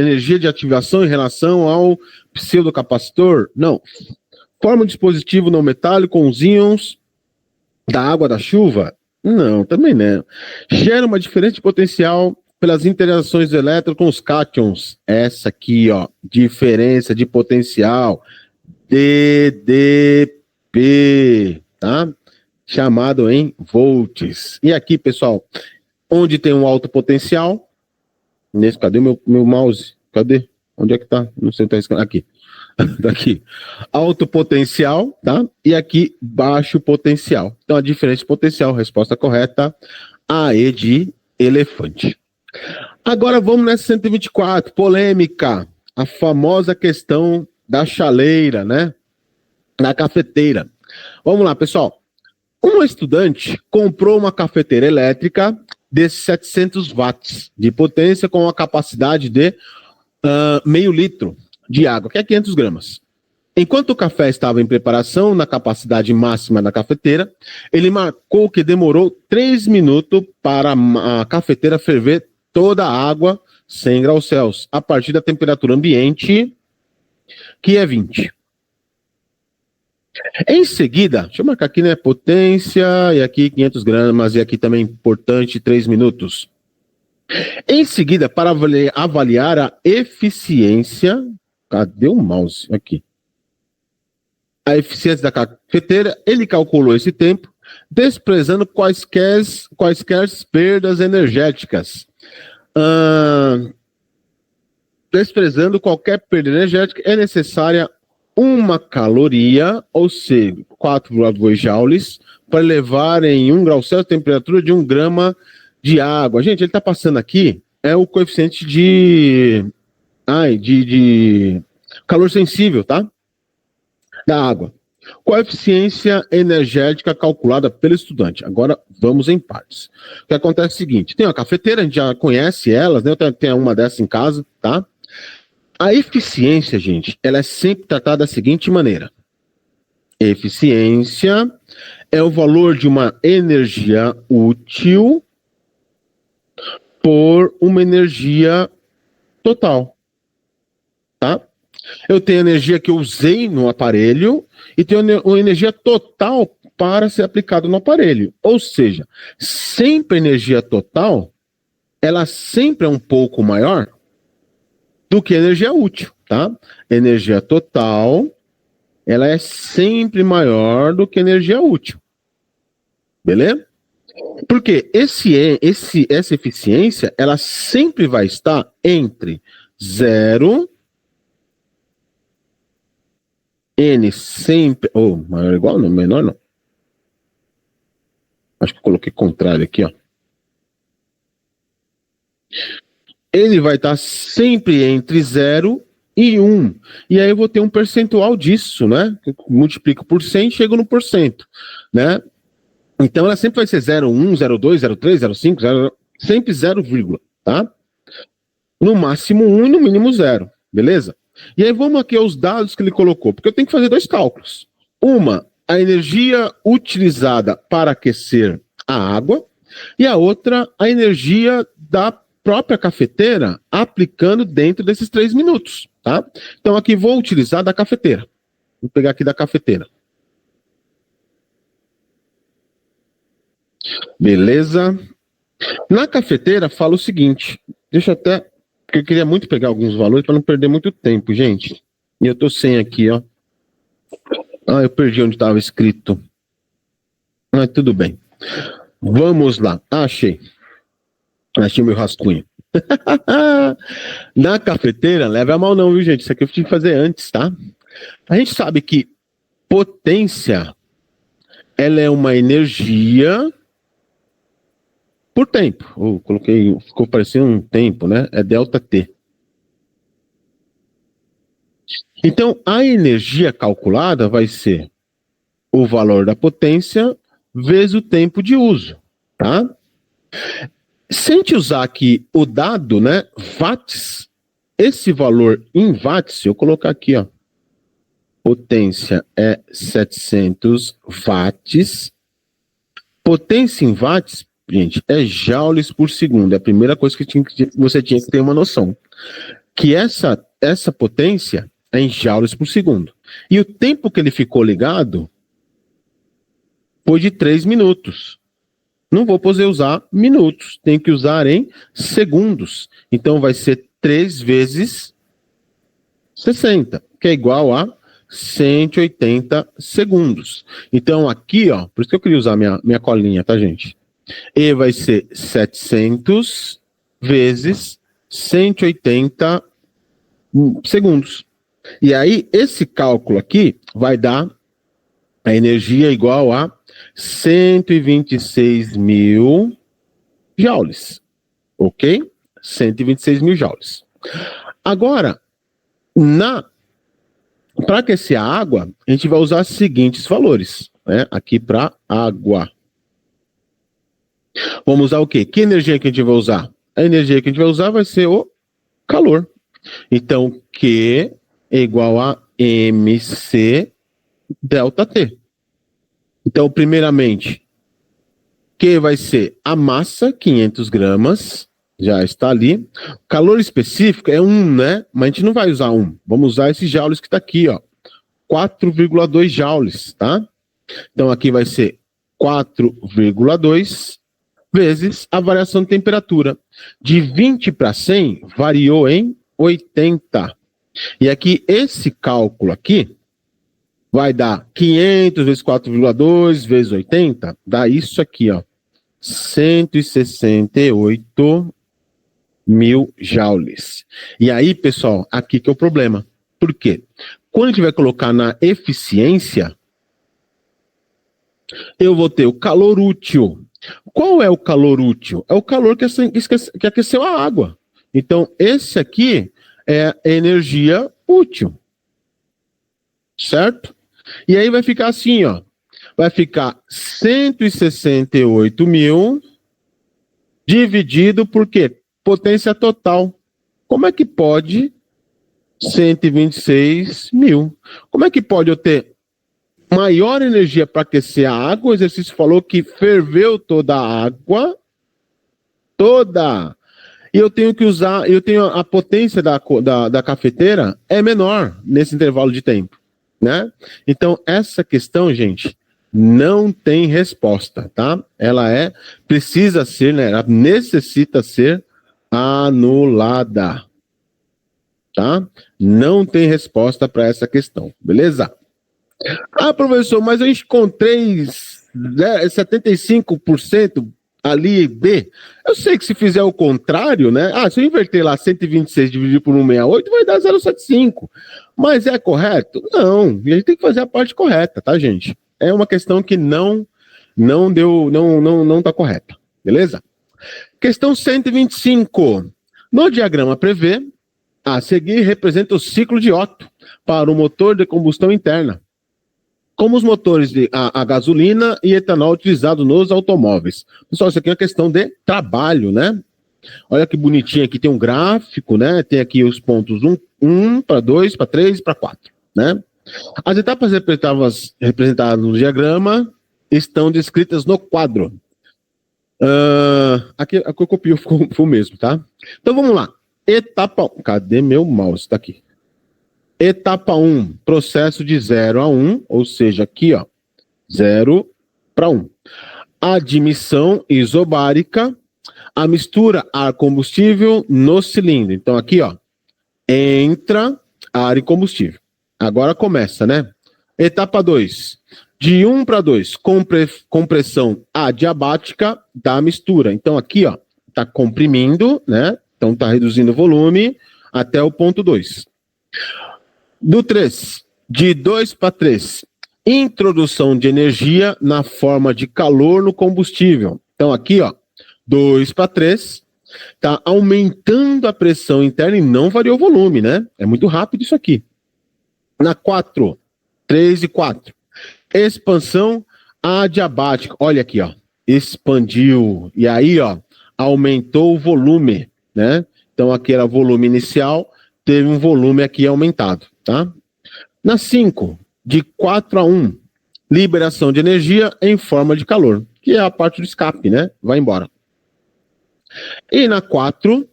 energia de ativação em relação ao pseudocapacitor? Não. Forma um dispositivo não metálico com os íons da água da chuva? Não, também não. Gera uma diferença de potencial pelas interações do elétron com os cátions. Essa aqui, ó, diferença de potencial, DDP, tá? Chamado em volts. E aqui, pessoal, onde tem um alto potencial, cadê meu mouse? Cadê? Onde é que tá? Não sei onde tá escrito. Aqui. Daqui. Alto potencial, tá? E aqui, baixo potencial. Então, a diferença de potencial, resposta correta, A, E de elefante. Agora vamos nessa 124, polêmica. A famosa questão da chaleira, né? Da cafeteira. Vamos lá, pessoal. Uma estudante comprou uma cafeteira elétrica de 700 watts de potência com a capacidade de meio litro de água, que é 500 gramas. Enquanto o café estava em preparação na capacidade máxima da cafeteira, ele marcou que demorou 3 minutos para a cafeteira ferver toda a água 100 graus Celsius, a partir da temperatura ambiente, que é 20. Em seguida, deixa eu marcar aqui, né? Potência, e aqui 500 gramas, e aqui também importante, 3 minutos. Em seguida, para avaliar a eficiência, cadê o mouse? Aqui. A eficiência da cafeteira, ele calculou esse tempo, desprezando quaisquer perdas energéticas. Desprezando qualquer perda energética, é necessária uma caloria, ou seja, 4,2 joules, para levar em 1 grau Celsius a temperatura de 1 grama de água. Gente, ele está passando aqui, é o coeficiente de calor sensível, tá? Da água. Coeficiência energética calculada pelo estudante. Agora, vamos em partes. O que acontece é o seguinte, tem uma cafeteira, a gente já conhece elas, né? Eu tenho uma dessa em casa, tá? A eficiência, gente, ela é sempre tratada da seguinte maneira. Eficiência é o valor de uma energia útil por uma energia total, tá? Eu tenho a energia que eu usei no aparelho e tenho uma energia total para ser aplicada no aparelho. Ou seja, sempre a energia total, ela sempre é um pouco maior do que energia útil, tá? Energia total, ela é sempre maior do que energia útil. Beleza? Porque essa eficiência, ela sempre vai estar entre 0, N sempre... maior ou igual? Não, menor não. Acho que eu coloquei contrário aqui, ó. Ele vai estar sempre entre 0 e 1. E aí eu vou ter um percentual disso, né? Eu multiplico por 100 e chego no porcento, né? Então ela sempre vai ser 0,1, 0,2, 0,3, 0,5, 0, sempre 0, tá? No máximo 1 e no mínimo 0, beleza? E aí vamos aqui aos dados que ele colocou, porque eu tenho que fazer dois cálculos. Uma, a energia utilizada para aquecer a água, e a outra, a energia da própria cafeteira aplicando dentro desses 3 minutos, tá? Então aqui vou utilizar da cafeteira. Vou pegar aqui da cafeteira. Beleza? Na cafeteira fala o seguinte, deixa eu até, porque eu queria muito pegar alguns valores para não perder muito tempo, gente. E eu tô sem aqui, ó. Ah, eu perdi onde estava escrito. Mas tudo bem. Vamos lá. Ah, achei. Achei meu rascunho. Na cafeteira, leva a mal não, viu, gente? Isso aqui eu tive que fazer antes, tá? A gente sabe que potência, ela é uma energia por tempo. Coloquei, ficou parecendo um tempo, né? É delta T. Então, a energia calculada vai ser o valor da potência vezes o tempo de uso, tá? Se a gente usar aqui o dado, né, watts, esse valor em watts, se eu colocar aqui, ó, potência é 700 watts, potência em watts, gente, é joules por segundo, é a primeira coisa que você tinha que ter uma noção, que essa potência é em joules por segundo, e o tempo que ele ficou ligado foi de 3 minutos. Não vou poder usar minutos, tenho que usar em segundos. Então vai ser 3 vezes 60, que é igual a 180 segundos. Então aqui, ó, por isso que eu queria usar minha colinha, tá, gente? E vai ser 700 vezes 180 segundos. E aí, esse cálculo aqui vai dar a energia igual a 126 mil joules, ok? 126 mil joules. Agora, para aquecer a água, a gente vai usar os seguintes valores, né? Aqui para água. Vamos usar o quê? Que energia que a gente vai usar? A energia que a gente vai usar vai ser o calor. Então, Q é igual a MC delta T. Então, primeiramente, Q vai ser a massa, 500 gramas, já está ali. O calor específico é 1, né? Mas a gente não vai usar 1. Vamos usar esse joules que está aqui, ó. 4,2 joules, tá? Então, aqui vai ser 4,2 vezes a variação de temperatura. De 20 para 100, variou em 80. E aqui, esse cálculo aqui, vai dar 500 vezes 4,2 vezes 80, dá isso aqui, ó. 168 mil joules. E aí, pessoal, aqui que é o problema. Por quê? Quando a gente vai colocar na eficiência, eu vou ter o calor útil. Qual é o calor útil? É o calor que aqueceu a água. Então, esse aqui é a energia útil. Certo? E aí vai ficar assim, ó. Vai ficar 168 mil dividido por quê? Potência total. Como é que pode 126 mil? Como é que pode eu ter maior energia para aquecer a água? O exercício falou que ferveu toda a água. Toda. E eu tenho que usar, a potência da cafeteira é menor nesse intervalo de tempo, né? Então, essa questão, gente, não tem resposta, tá? Ela precisa ser, né? Ela necessita ser anulada, tá? Não tem resposta para essa questão, beleza? Ah, professor, mas eu encontrei 75% ali B. Eu sei que se fizer o contrário, né? Ah, se eu inverter lá 126 dividido por 168, vai dar 0,75. Mas é correto? Não. E a gente tem que fazer a parte correta, tá, gente? É uma questão que não tá correta. Beleza? Questão 125. No diagrama prevê, a seguir representa o ciclo de Otto para o motor de combustão interna, como os motores a gasolina e etanol utilizados nos automóveis. Pessoal, isso aqui é uma questão de trabalho, né? Olha que bonitinho aqui, tem um gráfico, né? Tem aqui os pontos 1 para 2, para 3 e para 4, né? As etapas representadas no diagrama estão descritas no quadro. Aqui a que eu copio foi o mesmo, tá? Então vamos lá. Etapa 1. Cadê meu mouse? Tá aqui. Etapa 1, processo de 0 a 1, ou seja, aqui, ó, 0 para 1. Admissão isobárica, a mistura ar-combustível no cilindro. Então aqui, ó, entra ar e combustível. Agora começa, né? Etapa 2, de 1 para 2, compressão adiabática da mistura. Então aqui, ó, tá comprimindo, né? Então tá reduzindo o volume até o ponto 2. Do 3, de 2 para 3, introdução de energia na forma de calor no combustível. Então aqui, ó, 2 para 3, tá aumentando a pressão interna e não variou o volume, né? É muito rápido isso aqui. Na 4, 3 e 4, expansão adiabática. Olha aqui, ó, expandiu e aí, ó, aumentou o volume, né? Então aqui era volume inicial, teve um volume aqui aumentado, tá? Na 5, de 4 a 1, liberação de energia em forma de calor, que é a parte do escape, né? Vai embora. E na 4,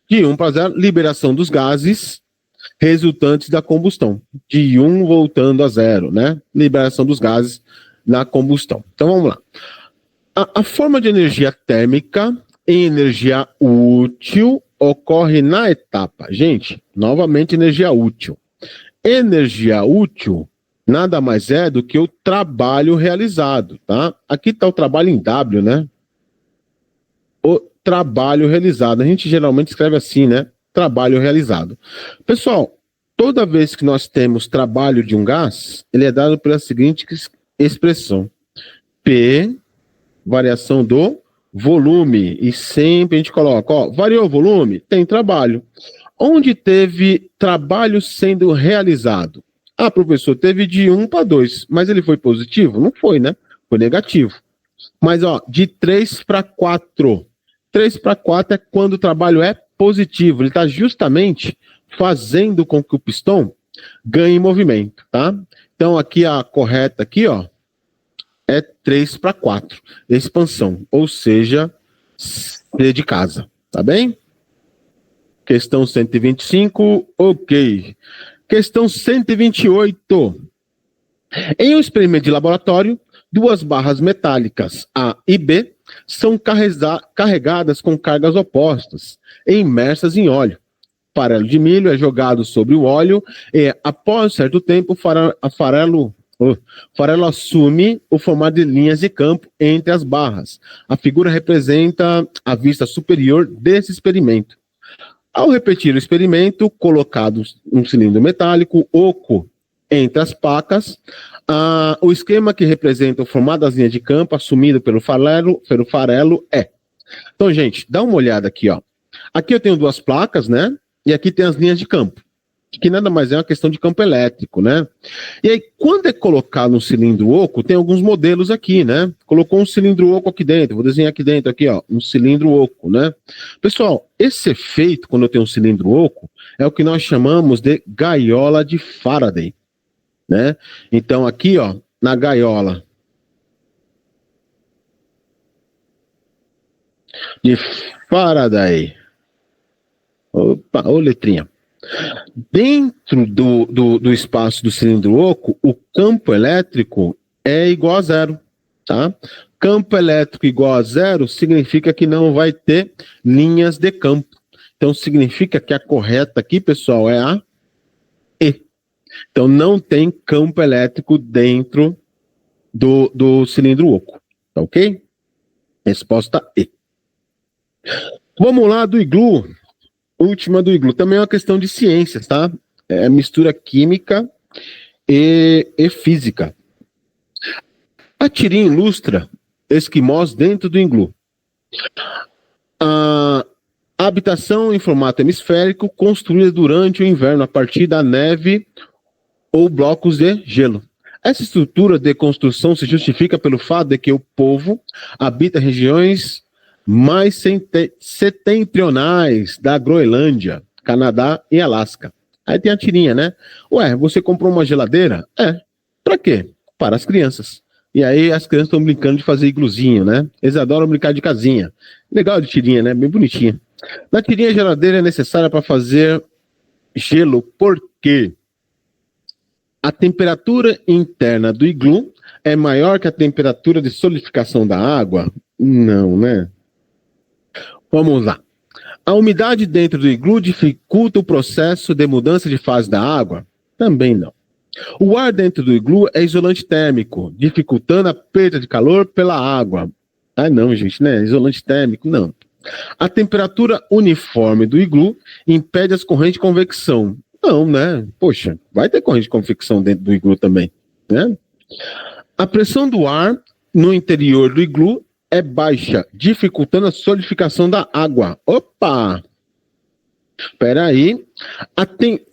de 1 para 0, liberação dos gases resultantes da combustão. De 1 voltando a 0, né? Liberação dos gases na combustão. Então vamos lá. A forma de energia térmica em energia útil ocorre na etapa. Gente, novamente energia útil. Energia útil nada mais é do que o trabalho realizado, tá? Aqui está o trabalho em W, né? O trabalho realizado. A gente geralmente escreve assim, né? Trabalho realizado. Pessoal, toda vez que nós temos trabalho de um gás, ele é dado pela seguinte expressão. P, variação do volume. E sempre a gente coloca, ó, variou o volume? Tem trabalho. Onde teve trabalho sendo realizado? Ah, professor, teve de 1 para 2, mas ele foi positivo? Não foi, né? Foi negativo. Mas, ó, de 3 para 4. 3 para 4 é quando o trabalho é positivo. Ele está justamente fazendo com que o pistão ganhe movimento, tá? Então, aqui a correta aqui, ó, é 3 para 4. Expansão, ou seja, C de casa, tá bem? Questão 125, ok. Questão 128. Em um experimento de laboratório, duas barras metálicas, A e B, são carregadas com cargas opostas, imersas em óleo. O farelo de milho é jogado sobre o óleo e, após certo tempo, o farelo assume o formato de linhas de campo entre as barras. A figura representa a vista superior desse experimento. Ao repetir o experimento, colocado um cilindro metálico oco entre as pacas, o esquema que representa o formato das linhas de campo assumido pelo farelo é. Então, gente, dá uma olhada aqui, ó. Aqui eu tenho duas placas, né? E aqui tem as linhas de campo, que nada mais é uma questão de campo elétrico, né? E aí, quando é colocado um cilindro oco, tem alguns modelos aqui, né? Colocou um cilindro oco aqui dentro, vou desenhar aqui dentro, aqui, ó, um cilindro oco, né? Pessoal, esse efeito, quando eu tenho um cilindro oco, é o que nós chamamos de gaiola de Faraday, né? Então, aqui, ó, na gaiola de Faraday, opa, ô letrinha. Dentro do espaço do cilindro oco, o campo elétrico é igual a zero, tá? Campo elétrico igual a zero significa que não vai ter linhas de campo. Então, significa que a correta aqui, pessoal, é a E. Então, não tem campo elétrico dentro do cilindro oco, tá ok? Resposta E. Vamos lá do iglu. Última do iglu. Também é uma questão de ciências, tá? É mistura química e física. A tirinha ilustra esquimós dentro do iglu. A habitação em formato hemisférico construída durante o inverno a partir da neve ou blocos de gelo. Essa estrutura de construção se justifica pelo fato de que o povo habita regiões mais setentrionais da Groenlândia, Canadá e Alasca. Aí tem a tirinha, né? Ué, você comprou uma geladeira? É. Pra quê? Para as crianças. E aí as crianças estão brincando de fazer igluzinho, né? Eles adoram brincar de casinha. Legal de tirinha, né? Bem bonitinha. Na tirinha, a geladeira é necessária para fazer gelo, porque a temperatura interna do iglu é maior que a temperatura de solidificação da água? Não, né? Vamos lá. A umidade dentro do iglu dificulta o processo de mudança de fase da água? Também não. O ar dentro do iglu é isolante térmico, dificultando a perda de calor pela água. Ah, não, gente, né? Isolante térmico, não. A temperatura uniforme do iglu impede as correntes de convecção. Não, né? Poxa, vai ter corrente de convecção dentro do iglu também, né? A pressão do ar no interior do iglu é baixa, dificultando a solidificação da água. Opa! Espera aí.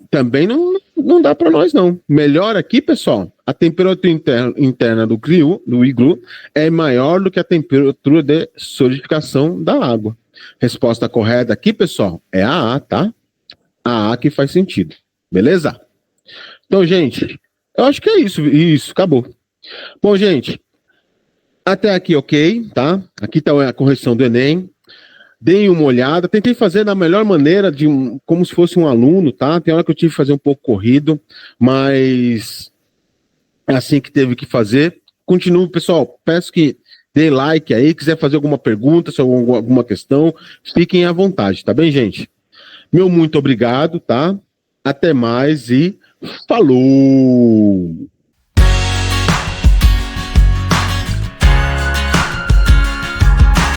Também não dá para nós, não. Melhor aqui, pessoal, a temperatura interna do iglu é maior do que a temperatura de solidificação da água. Resposta correta aqui, pessoal, é a A, tá? A A que faz sentido. Beleza? Então, gente, eu acho que é isso. Isso, acabou. Bom, gente, até aqui ok, tá? Aqui está a correção do Enem. Deem uma olhada, tentei fazer da melhor maneira, como se fosse um aluno, tá? Tem hora que eu tive que fazer um pouco corrido, mas é assim que teve que fazer. Continuo, pessoal, peço que dê like aí, quiser fazer alguma pergunta, sobre alguma questão, fiquem à vontade, tá bem, gente? Meu muito obrigado, tá? Até mais e falou!